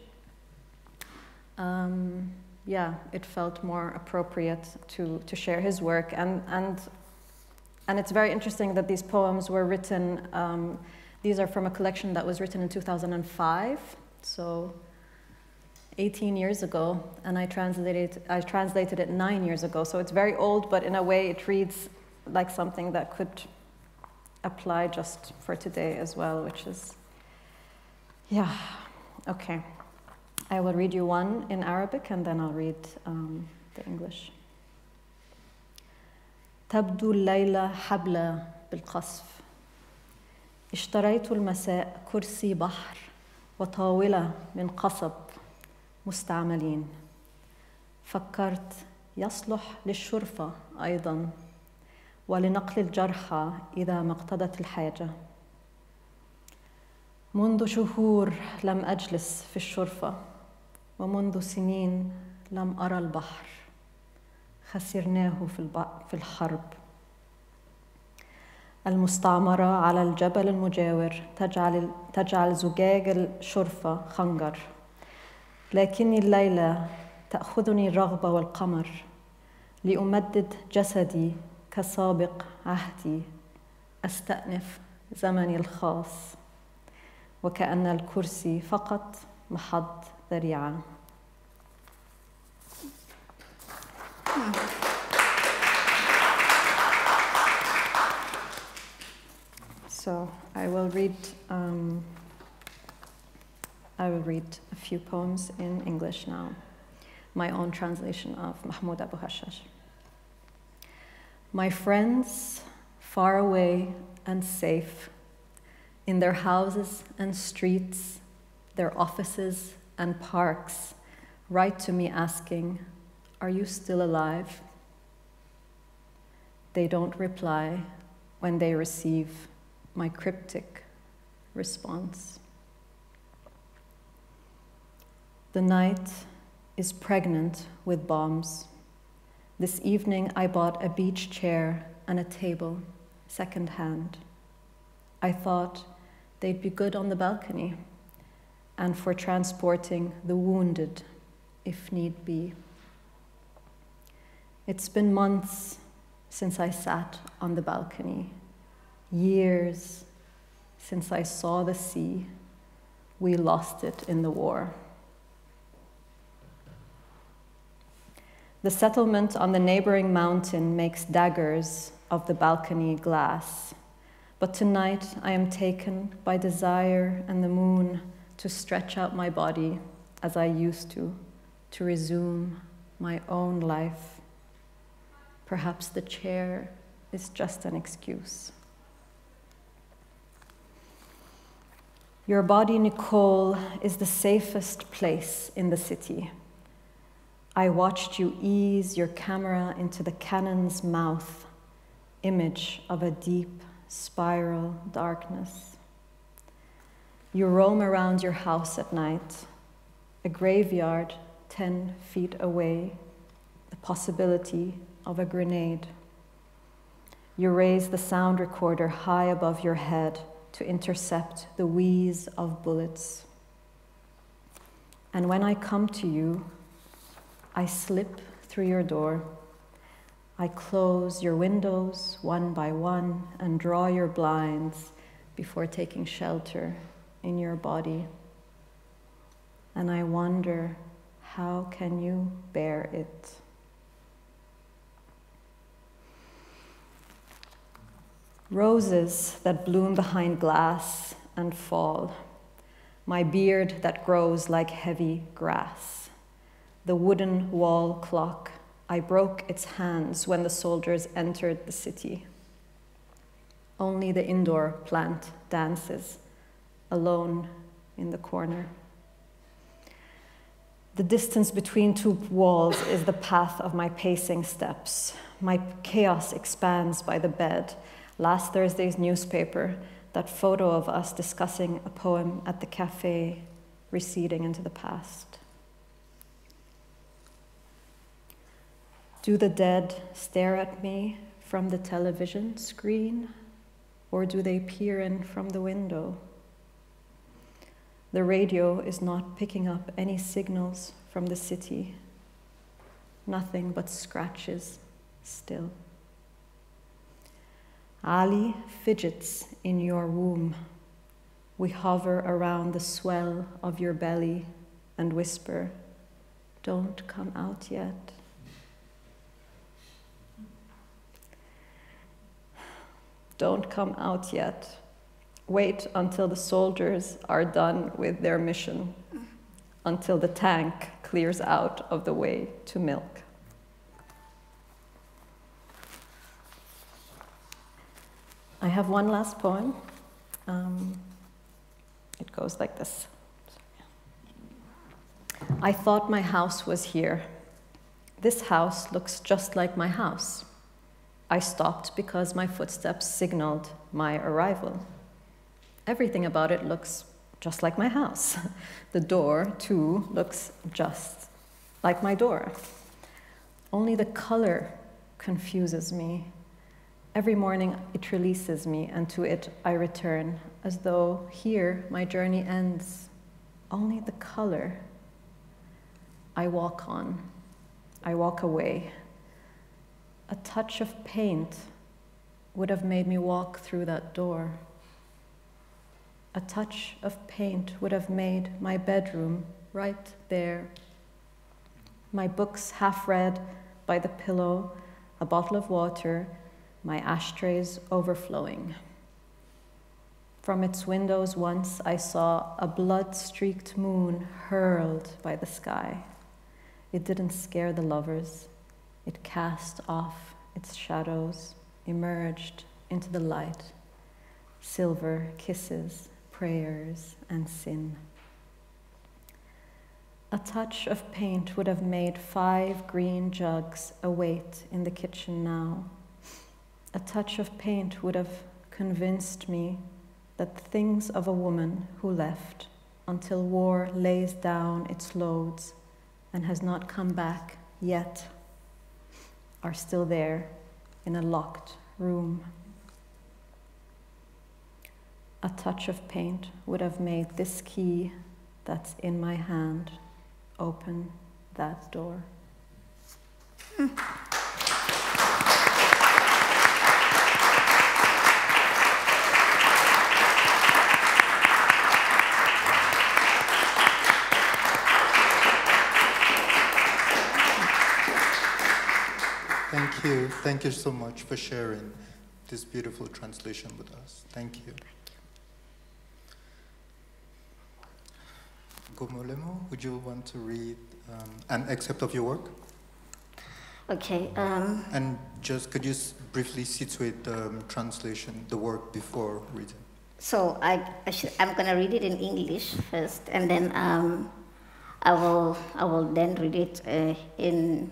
Speaker 3: Yeah, it felt more appropriate to share his work, and it's very interesting that these poems were written. These are from a collection that was written in 2005, so 18 years ago, and I translated it 9 years ago. So it's very old, but in a way it reads like something that could apply just for today as well, which is, yeah, okay. I will read you one in Arabic and then I'll read the English. تبدو الليلة حبلة بالقصف. اشتريت المساء كرسي بحر وطاولة من قصب مستعملين. فكرت يصلح للشرفة أيضا ولنقل الجرحى إذا ما اقتضت الحاجة. منذ شهور لم أجلس في الشرفة ومنذ سنين لم أرى البحر. خسرناه في الحرب. المستعمرة على الجبل المجاور تجعل زجاج الشرفة خنجر. لكني الليلة تأخذني الرغبة والقمر لأمدد جسدي كسابق عهدي أستأنف زمني الخاص وكأن الكرسي فقط محض ذريعة. So I will read a few poems in English now, my own translation of Mahmoud Abu Hashhash. My friends, far away and safe, in their houses and streets, their offices and parks, write to me asking, "Are you still alive?" They don't reply when they receive my cryptic response. The night is pregnant with bombs. This evening I bought a beach chair and a table, secondhand. I thought they'd be good on the balcony and for transporting the wounded, if need be. It's been months since I sat on the balcony, years since I saw the sea. We lost it in the war. The settlement on the neighboring mountain makes daggers of the balcony glass. But tonight I am taken by desire and the moon to stretch out my body as I used to resume my own life. Perhaps the chair is just an excuse. Your body, Nicole, is the safest place in the city. I watched you ease your camera into the cannon's mouth, image of a deep spiral darkness. You roam around your house at night, a graveyard 10 feet away, the possibility of a grenade. You raise the sound recorder high above your head to intercept the wheeze of bullets. And when I come to you, I slip through your door. I close your windows one by one and draw your blinds before taking shelter in your body. And I wonder, how can you bear it? Roses that bloom behind glass and fall. My beard that grows like heavy grass. The wooden wall clock. I broke its hands when the soldiers entered the city. Only the indoor plant dances, alone in the corner. The distance between two walls is the path of my pacing steps. My chaos expands by the bed. Last Thursday's newspaper, that photo of us discussing a poem at the cafe, receding into the past. Do the dead stare at me from the television screen, or do they peer in from the window? The radio is not picking up any signals from the city. Nothing but scratches still. Ali fidgets in your womb. We hover around the swell of your belly and whisper, "Don't come out yet." Don't come out yet. Wait until the soldiers are done with their mission, until the tank clears out of the way to milk. I have one last poem. It goes like this. I thought my house was here. This house looks just like my house. I stopped because my footsteps signaled my arrival. Everything about it looks just like my house. The door, too, looks just like my door. Only the color confuses me. Every morning it releases me, and to it I return, as though here my journey ends. Only the color. I walk on. I walk away. A touch of paint would have made me walk through that door. A touch of paint would have made my bedroom right there. My books half read by the pillow, a bottle of water, my ashtrays overflowing. From its windows once I saw a blood-streaked moon hurled by the sky. It didn't scare the lovers. It cast off its shadows, emerged into the light. Silver kisses, prayers, and sin. A touch of paint would have made 5 green jugs await in the kitchen now. A touch of paint would have convinced me that things of a woman who left until war lays down its loads and has not come back yet are still there in a locked room. A touch of paint would have made this key that's in my hand open that door.
Speaker 2: Thank you. Thank you so much for sharing this beautiful translation with us. Thank you. Gomolemo, would you want to read an excerpt of your work?
Speaker 4: Okay.
Speaker 2: And just could you briefly situate the translation, the work before reading?
Speaker 4: So I'm going to read it in English first, and then I will then read it in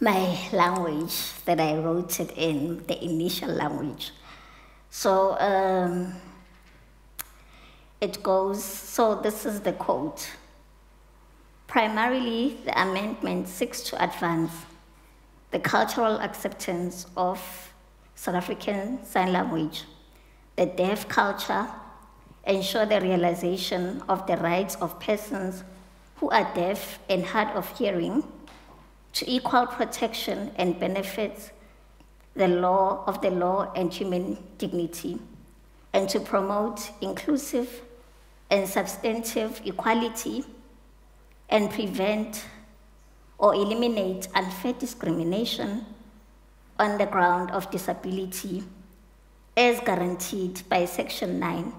Speaker 4: my language that I wrote it in, the initial language. So it goes, so this is the quote. Primarily, the amendment seeks to advance the cultural acceptance of South African Sign Language, the deaf culture, ensure the realization of the rights of persons who are deaf and hard of hearing, to equal protection and benefits the law and human dignity, and to promote inclusive and substantive equality and prevent or eliminate unfair discrimination on the ground of disability as guaranteed by Section 9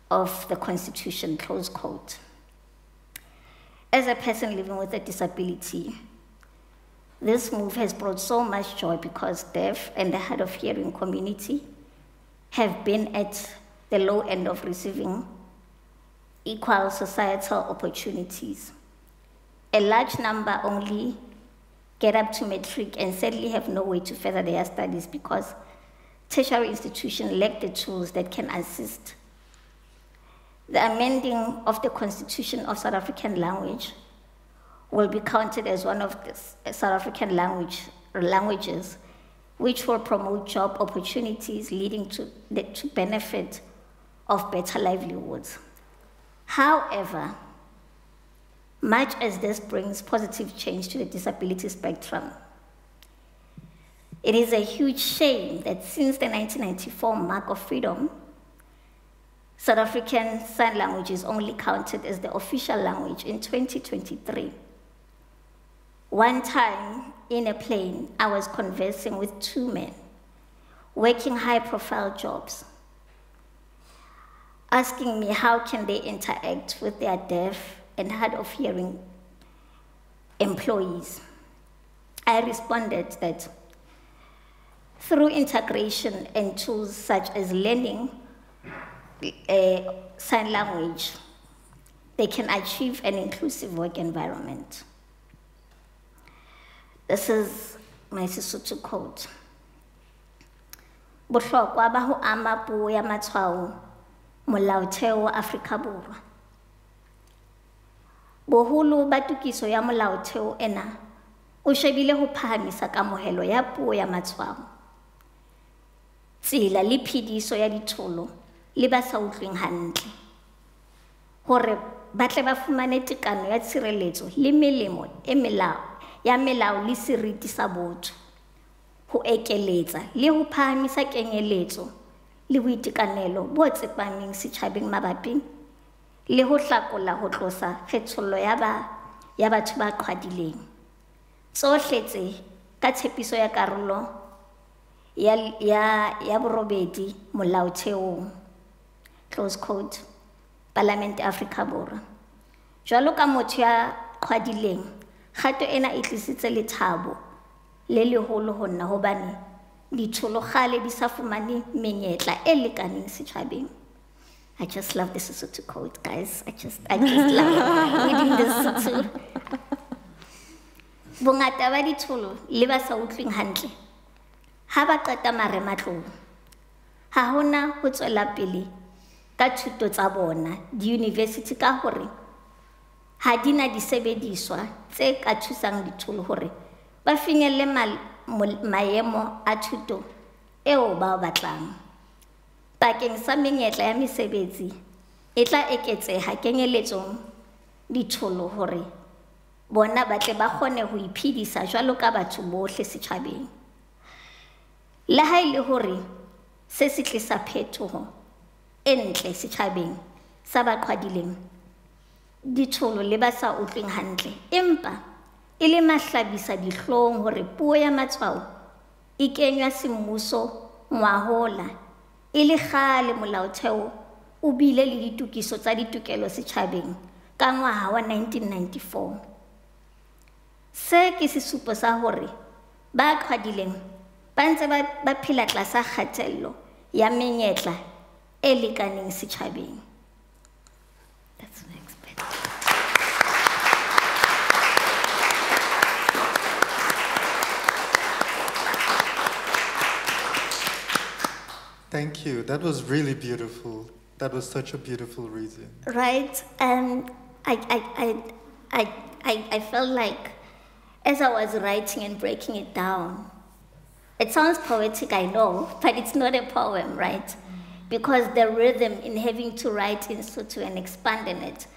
Speaker 4: of the Constitution, close quote. As a person living with a disability, this move has brought so much joy because deaf and the hard of hearing community have been at the low end of receiving equal societal opportunities. A large number only get up to matric and sadly have no way to further their studies because tertiary institutions lack the tools that can assist The amending of the Constitution of South African language will be counted as one of the South African languages which will promote job opportunities leading to benefit of better livelihoods. However, much as this brings positive change to the disability spectrum, it is a huge shame that since the 1994 Mark of Freedom, South African Sign Language is only counted as the official language in 2023. One time in a plane, I was conversing with two men working high-profile jobs, asking me how can they interact with their deaf and hard of hearing employees. I responded that through integration and tools such as learning sign language, they can achieve an inclusive work environment. This is my Sesotho quote. Bohlokwa ba ho ama puo ya matshwao molaotheo wa Afrika Borwa. Boholo ba tokiso ya molaotheo ena o shebile ho phahamisa kamohelo ya puo ya matshwao. Tsela le phediso ya ditsholo le ba sa utlweng hantle. Hore ba tle ba fumane tekano ya tshireletso le melemo ya melao le seriti sa botho. Ho ekeletsa le ho phahamisa kenyeletso le boitekanelo bo tsepameng setjhabeng mabapi le ho hlakola ho tlosa kgethollo ya batho ba qhwadileng. Tsohle tse ka tshepiso ya karolo ya borobedi molaotheong. Close quote. Parliament Afrika Borwa. Jwalo ka motho ya qhwadileng, kgato ena e tlisitse lethabo le leholo ho nna hobane ditsholo kgale di sa fumane menyetla e lekaneng setjhabeng. I just love this Sesotho quote, guys. I just love reading this Sesotho. Bongata ba ditsholo le ba sa utlweng hantle ha ba qeta marematlou, ha hona ho tswela pele ka thuto tsa bona di-university ka hore ha di na disebediswa tse ka thusang ditsholo hore ba finyelle maemo a thuto eo ba batlang. Bakeng sa menyetla ya mesebetsi e tla eketseha kenyeletsong ditsholo hore bona ba tle ba kgone ho iphedisa jwalo ka batho bohle setjhabeng. Le ha ile hore se se tlisa phetoho e ntle setjhabeng sa ba qhwadileng, ditsholo le ba sa utlweng hantle, empa e le mahlabisa dihlong hore puo ya matshwao e kenywa semmuso ngwahola e le kgale molaotheo o bile le ditokiso tsa ditokelo setjhabeng ka ngwaha wa 1994. Se ke sesupo sa hore ba qhwadileng ba ntse ba phela tlasa kgatello ya menyetla e lekaneng setjhabeng. That's what I expect.
Speaker 2: Thank you. That was really beautiful. That was such a beautiful reading.
Speaker 4: Right, and I felt like as I was writing and breaking it down, it sounds poetic, I know, but it's not a poem, right? Because the rhythm in having to write in Sotho and expand on it.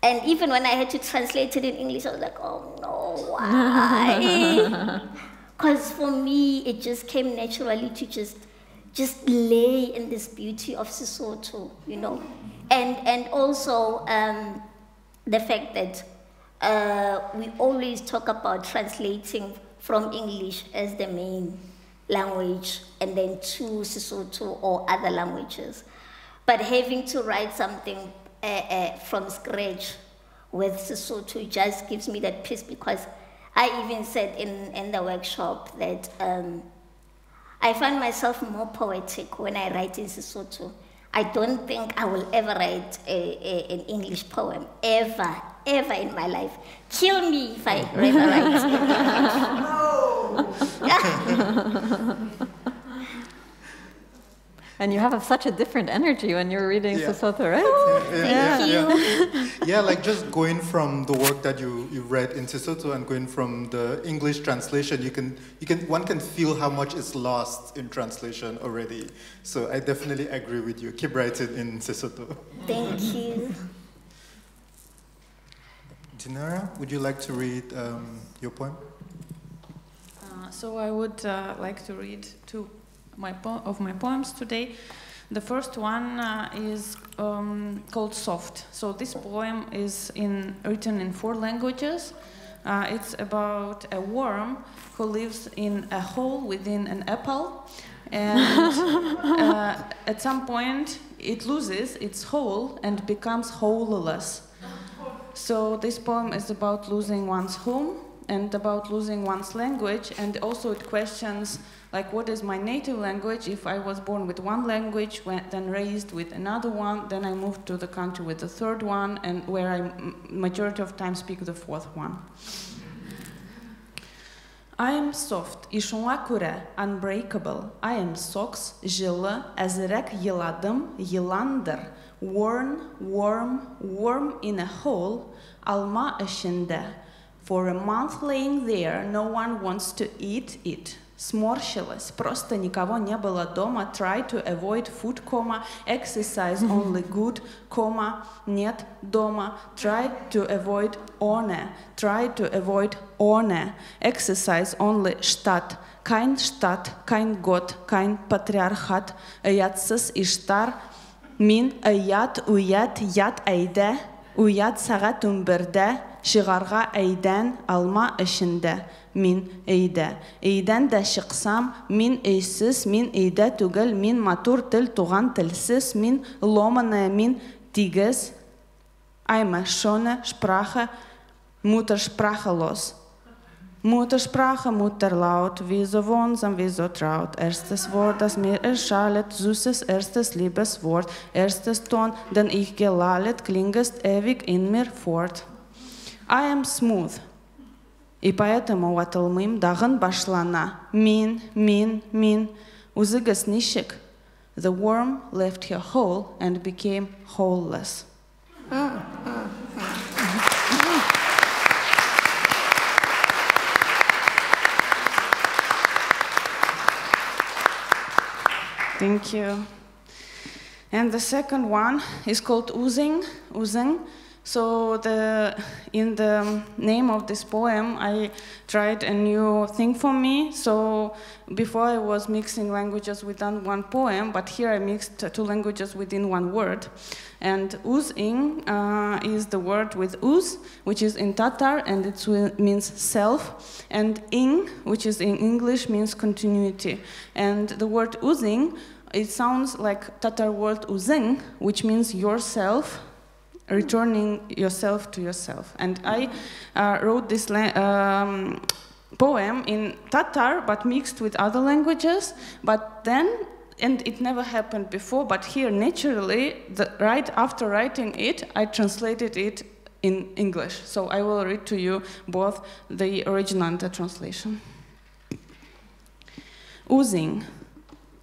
Speaker 4: And even when I had to translate it in English, I was like, oh no, why? Because for me, it just came naturally to just lay in this beauty of Sesotho, you know? And also the fact that we always talk about translating from English as the main language and then to Sesotho or other languages. But having to write something from scratch with Sesotho just gives me that peace, because I even said in the workshop that I find myself more poetic when I write in Sesotho. I don't think I will ever write an English poem, ever in my life. Kill me if I ever write in English.
Speaker 3: And you have such a different energy when you're reading Sesotho, right?
Speaker 4: Thank you.
Speaker 2: Yeah, like just going from the work that you read in Sesotho and going from the English translation, one can feel how much is lost in translation already. So I definitely agree with you. Keep writing in Sesotho.
Speaker 4: Thank you.
Speaker 2: Dinara, would you like to read your poem?
Speaker 5: So I would like to read two of my poems today. The first one is called Soft. So this poem is written in 4 languages. It's about a worm who lives in a hole within an apple, and at some point it loses its hole and becomes holeless. So this poem is about losing one's home and about losing one's language, and also it questions, like, what is my native language? If I was born with one language, then raised with another one, then I moved to the country with the 3rd one, and where I majority of time speak the 4th one. I am soft, ishunga kure, unbreakable. I am socks, jilla, azrek yiladım, yılandır. Worm in a hole, alma ishinde. For a month laying there, no one wants to eat it. Сморщилась, просто никого не было дома. Try to avoid food, exercise only good, нет дома. Try to avoid ohne, exercise only Stadt. Kein Gott, kein Patriarchat. Uyatsız iştar, min uyat ayde, uyat saat birde. Шығарға әйдән алма ішінде, min әйдә. Әйдән дә шықсам, min әйсіз, min әйдә түгел, min матур тіл туған тілсіз, min ломаная, min тигіз. Eine schöne Sprache, Muttersprache los. Muttersprache, Mutterlaut, wie so wohnsam, wie so traut. Erstes Wort, das mir erschallet, süßes erstes Liebeswort. Erstes Ton, den ich gelallet, klingest ewig in mir fort. I am smooth. И поэтому ватылмым дағын башлана. Min. Узыгас нишек. The worm left her hole and became holeless. Thank you. And the second one is called Uzing. So in the name of this poem, I tried a new thing for me. So before I was mixing languages within one poem, but here I mixed 2 languages within one word. And uzing is the word with uz, which is in Tatar, and it means self. And ing, which is in English, means continuity. And the word uzing, it sounds like Tatar word uzing, which means yourself, returning yourself to yourself. And I wrote this poem in Tatar, but mixed with other languages. But then, and it never happened before, but here naturally, right after writing it, I translated it in English. So I will read to you both the original and the translation. Uzing.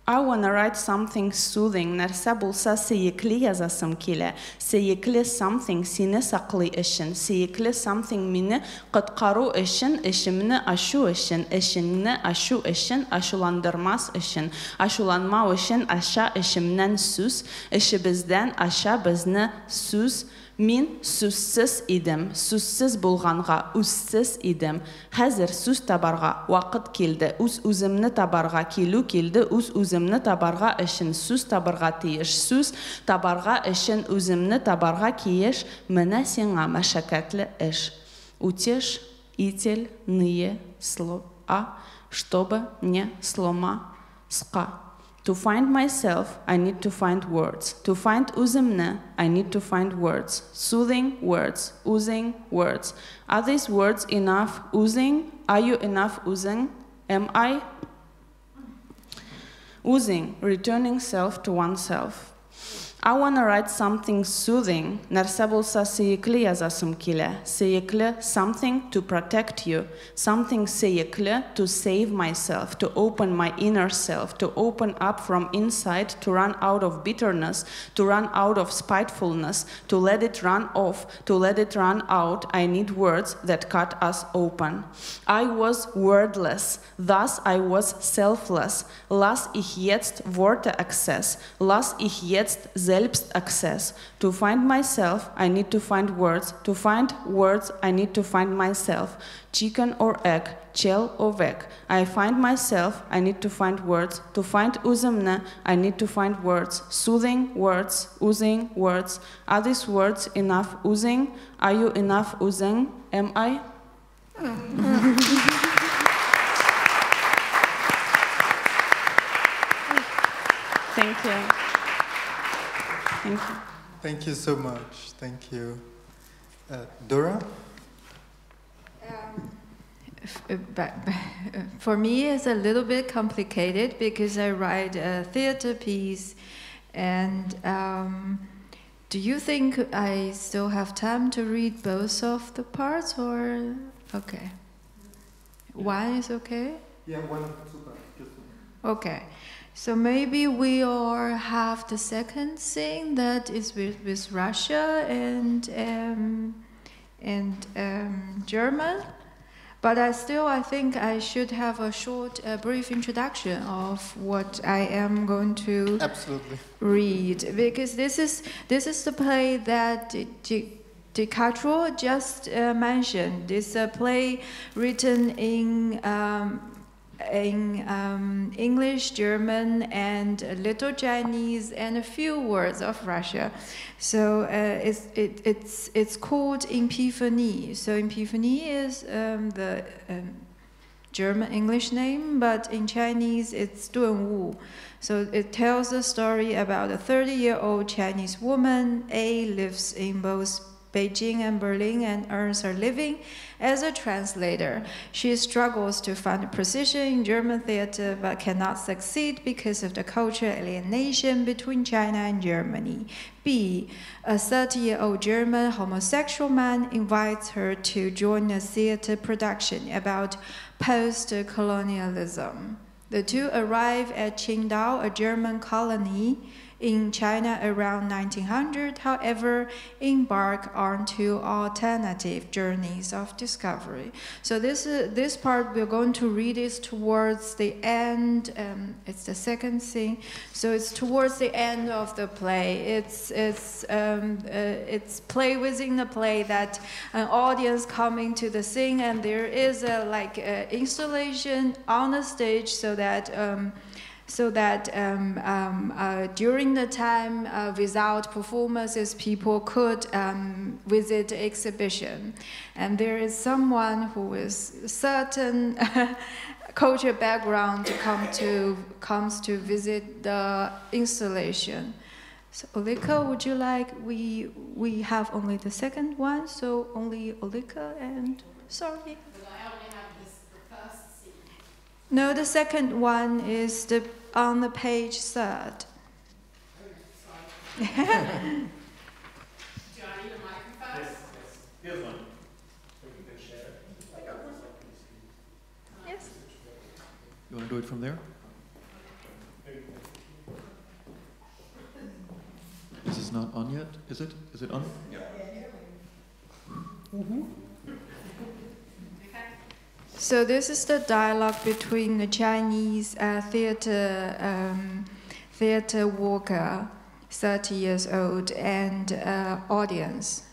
Speaker 5: I want to write something soothing. Нәрсе булса сөйеклі язасым келе. Сөйеклі something сені сақлы үшін. Сөйеклі something мені құтқару үшін, ішімні ашу үшін, ішіңні ашу үшін, ашуландырмас үшін. Ашуланмау үшін аша ішімнен сүз, ішібізден аша бізні сүз. Min сүзсіз идім, сүзсіз болғанға үзсіз идім. Хәзір сүз табарға вақыт келді, үз-үзімні табарға келу келді, үз-үзімні табарға үшін сүз табарға тиеш, сүз табарға үшін үзімні табарға киеш, міне сеңа мәшәкәтлі іш. Утеш, итель, ные, слова, чтобы не сломаска. To find myself, I need to find words. To find uzimne, I need to find words. Soothing words, oozing words. Are these words enough oozing? Are you enough oozing? Am I? Oozing, returning self to oneself. I want to write something soothing. Нарсабул са сеякле язасым келе. Сеякле something to protect you. Something сеякле to save myself, to open my inner self, to open up from inside, to run out of bitterness, to run out of spitefulness, to let it run off, to let it run out. I need words that cut us open. I was wordless, thus I was selfless. Lass ich jetzt Worte access. Lass ich jetzt selbst access. To find myself, I need to find words. To find words, I need to find myself. Chicken or egg, chel or veg. I find myself, I need to find words. To find uzemne, I need to find words. Soothing words, oozing words. Are these words enough oozing? Are you enough oozing? Am I? Thank you. Thank you.
Speaker 2: Thank you so much. Thank you. Dora?
Speaker 6: For me, it's a little bit complicated because I write a theater piece, and do you think I still have time to read both of the parts, or okay? One is okay?
Speaker 2: Yeah, one is super.
Speaker 6: Okay. So maybe we all have the second thing that is with Russia and German, but I think I should have a short, brief introduction of what I am going to read, because this is the play that Dzekashu just mentioned. It's a play written in English, German, and a little Chinese, and a few words of Russia. So it's called Epiphany. So Epiphany is the German English name, but in Chinese it's Dunwu. So it tells a story about a 30-year-old Chinese woman. A lives in both Beijing and Berlin and earns her living as a translator. She struggles to find precision in German theater but cannot succeed because of the cultural alienation between China and Germany. B, a 30-year-old German homosexual man invites her to join a theater production about post-colonialism. The two arrive at Qingdao, a German colony in China around 1900, however, embark on two alternative journeys of discovery. So this part we're going to read is towards the end. It's the second thing. So it's towards the end of the play. It's play within the play that an audience coming to the scene, and there is a installation on the stage so that during the time without performances, people could visit the exhibition. And there is someone who with certain cultural background comes to visit the installation. So Ulrika, would you like, we have only the second one, so only Ulrika and, sorry.
Speaker 7: But I only have the first scene.
Speaker 6: No, the second one is on the page 3rd.
Speaker 7: Do I need a microphone?
Speaker 1: Yes. Here's one.
Speaker 6: Yes.
Speaker 1: You want to do it from there? This is not on yet, is it? Is it on? Yeah.
Speaker 6: So this is the dialogue between the Chinese theater worker, 30 years old, and audience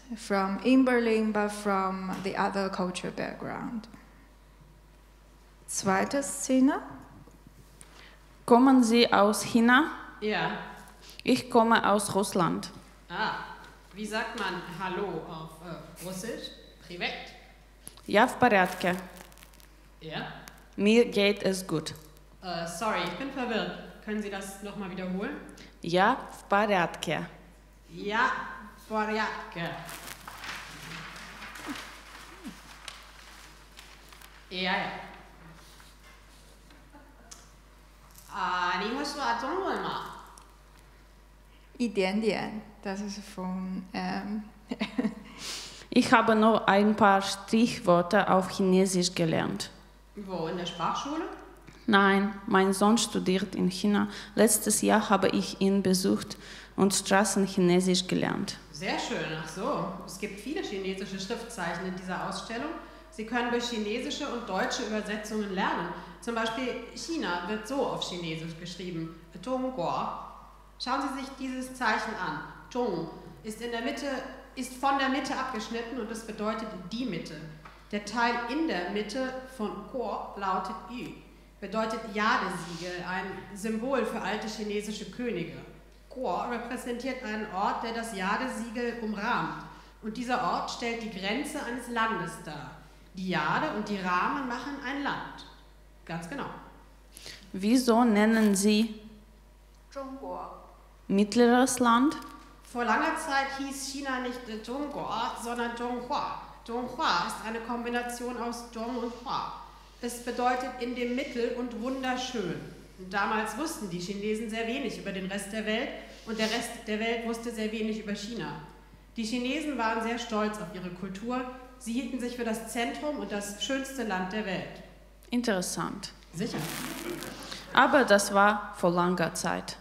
Speaker 6: in Berlin, but from the other cultural background. Zweite Szene.
Speaker 5: Kommen Sie aus China?
Speaker 7: Ja.
Speaker 5: Ich komme aus Russland.
Speaker 7: Wie sagt man Hallo auf Russisch? Privet?
Speaker 5: Я в порядке.
Speaker 7: Ja.
Speaker 5: Mir geht es gut.
Speaker 7: Sorry, ich bin verwirrt. Können Sie das nochmal wiederholen?
Speaker 5: Я в порядке.
Speaker 7: Ja, в порядке. Ja.
Speaker 6: 一点点. Das ist von
Speaker 5: Ich habe nur ein paar Stichworte auf Chinesisch gelernt.
Speaker 7: Wo, in der Sprachschule?
Speaker 5: Nein, mein Sohn studiert in China. Letztes Jahr habe ich ihn besucht und Straßenchinesisch gelernt.
Speaker 7: Sehr schön, ach so. Es gibt viele chinesische Schriftzeichen in dieser Ausstellung. Sie können durch chinesische und deutsche Übersetzungen lernen. Zum Beispiel China wird so auf Chinesisch geschrieben. Zhongguo. Schauen Sie sich dieses Zeichen an. Zhong ist von der Mitte abgeschnitten und es bedeutet die Mitte. Der Teil in der Mitte von Guo lautet Yu. Bedeutet Jadesiegel, ein Symbol für alte chinesische Könige. Guo repräsentiert einen Ort, der das Jadesiegel umrahmt. Und dieser Ort stellt die Grenze eines Landes dar. Die Jade und die Rahmen machen ein Land. Ganz genau.
Speaker 5: Wieso nennen Sie mittleres Land?
Speaker 7: Vor langer Zeit hieß China nicht Zhongguo, sondern Zhonghua. Zhonghua ist eine Kombination aus Zhong und Hua. Es bedeutet in dem Mittel und wunderschön. Und damals wussten die Chinesen sehr wenig über den Rest der Welt und der Rest der Welt wusste sehr wenig über China. Die Chinesen waren sehr stolz auf ihre Kultur. Sie hielten sich für das Zentrum und das schönste Land der Welt.
Speaker 5: Interessant.
Speaker 7: Sicher.
Speaker 5: Aber das war vor langer Zeit.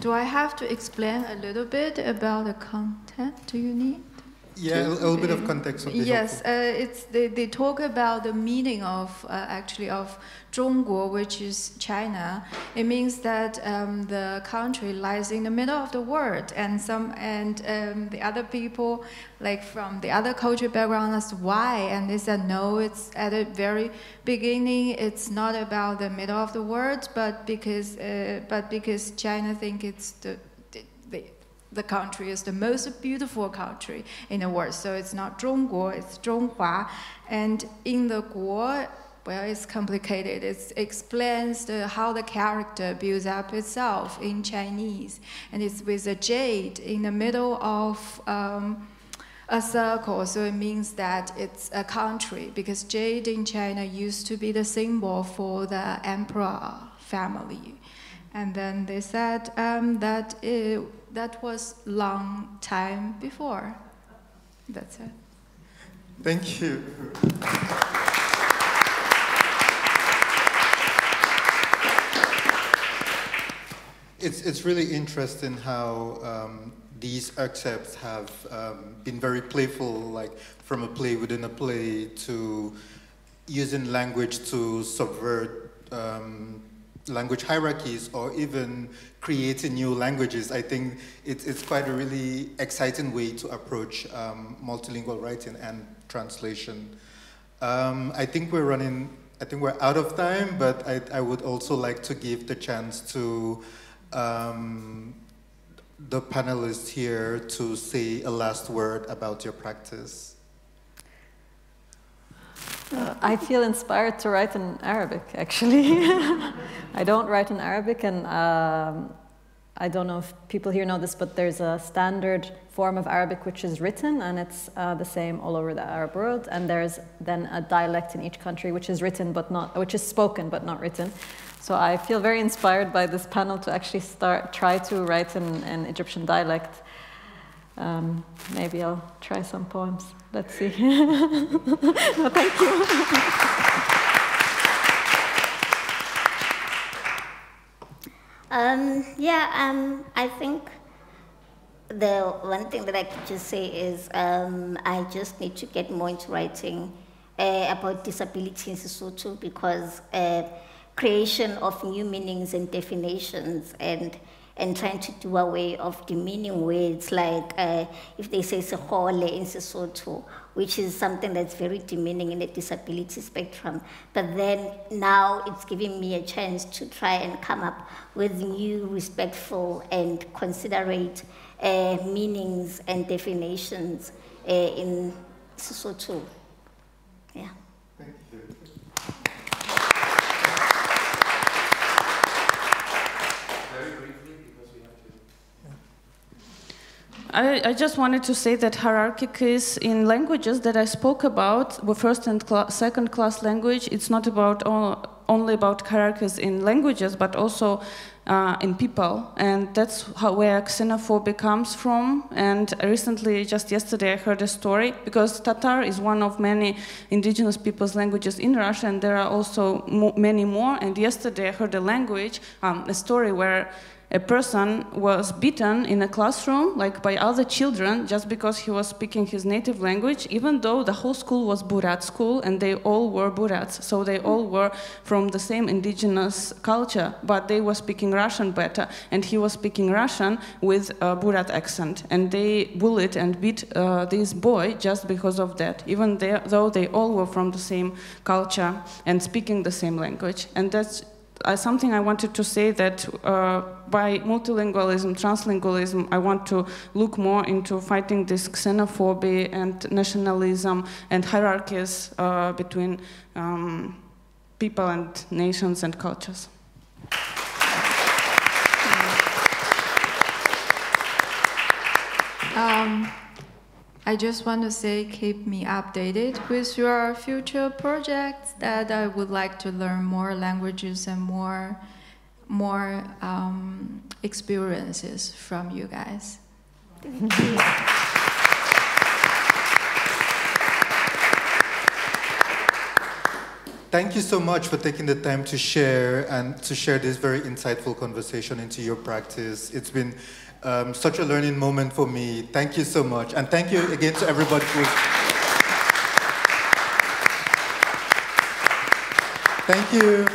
Speaker 6: Do I have to explain a little bit about the content? Do you need?
Speaker 2: Yeah, a little bit of context would be
Speaker 6: yes,
Speaker 2: helpful.
Speaker 6: they talk about the meaning of actually of Zhongguo, which is China. It means that the country lies in the middle of the world, and the other people, like from the other cultural background, asked why, and they said no. It's at the very beginning. It's not about the middle of the world, but because China think it's the country is the most beautiful country in the world. So it's not Zhongguo, it's Zhonghua. And in the Guo, well, it's complicated. It explains how the character builds up itself in Chinese. And it's with a jade in the middle of a circle. So it means that it's a country, because jade in China used to be the symbol for the emperor family. And then they said that was long time before. That's it.
Speaker 2: Thank you. It's really interesting how these excerpts have been very playful, like from a play within a play to using language to subvert language hierarchies or even creating new languages. I think it's quite a really exciting way to approach multilingual writing and translation. I think we're out of time, but I would also like to give the chance to the panelists here to say a last word about your practice.
Speaker 3: I feel inspired to write in Arabic, actually. I don't write in Arabic, and I don't know if people here know this, but there's a standard form of Arabic which is written, and it's the same all over the Arab world. And there's then a dialect in each country which is spoken but not written. So I feel very inspired by this panel to actually try to write in an Egyptian dialect. Maybe I'll try some poems. Let's see. No, thank you.
Speaker 4: I think the one thing that I could just say is I just need to get more into writing about disability in Sesotho, because creation of new meanings and definitions and trying to do away of demeaning words, like if they say sekgole in Sesotho, which is something that's very demeaning in the disability spectrum. But then now it's giving me a chance to try and come up with new, respectful, and considerate meanings and definitions in Sesotho. Yeah.
Speaker 2: Thank you.
Speaker 5: I just wanted to say that hierarchies in languages that I spoke about were first and second class language. It's not about only about hierarchies in languages, but also in people, and that's where xenophobia comes from. And recently, just yesterday, I heard a story, because Tatar is one of many indigenous people's languages in Russia, and there are also many more. And yesterday, I heard a story where a person was beaten in a classroom, like by other children, just because he was speaking his native language, even though the whole school was Burat school, and they all were Burats, so they all were from the same indigenous culture, but they were speaking Russian better, and he was speaking Russian with a Burat accent, and they bullied and beat this boy just because of that, even though they all were from the same culture and speaking the same language. And that's something I wanted to say, that by multilingualism, translingualism, I want to look more into fighting this xenophobia and nationalism and hierarchies between people and nations and cultures.
Speaker 6: I just want to say, keep me updated with your future projects, that I would like to learn more languages and more experiences from you guys.
Speaker 4: Thank you.
Speaker 2: Thank you so much for taking the time to share this very insightful conversation into your practice. It's been such a learning moment for me. Thank you so much. And thank you again to everybody Thank you.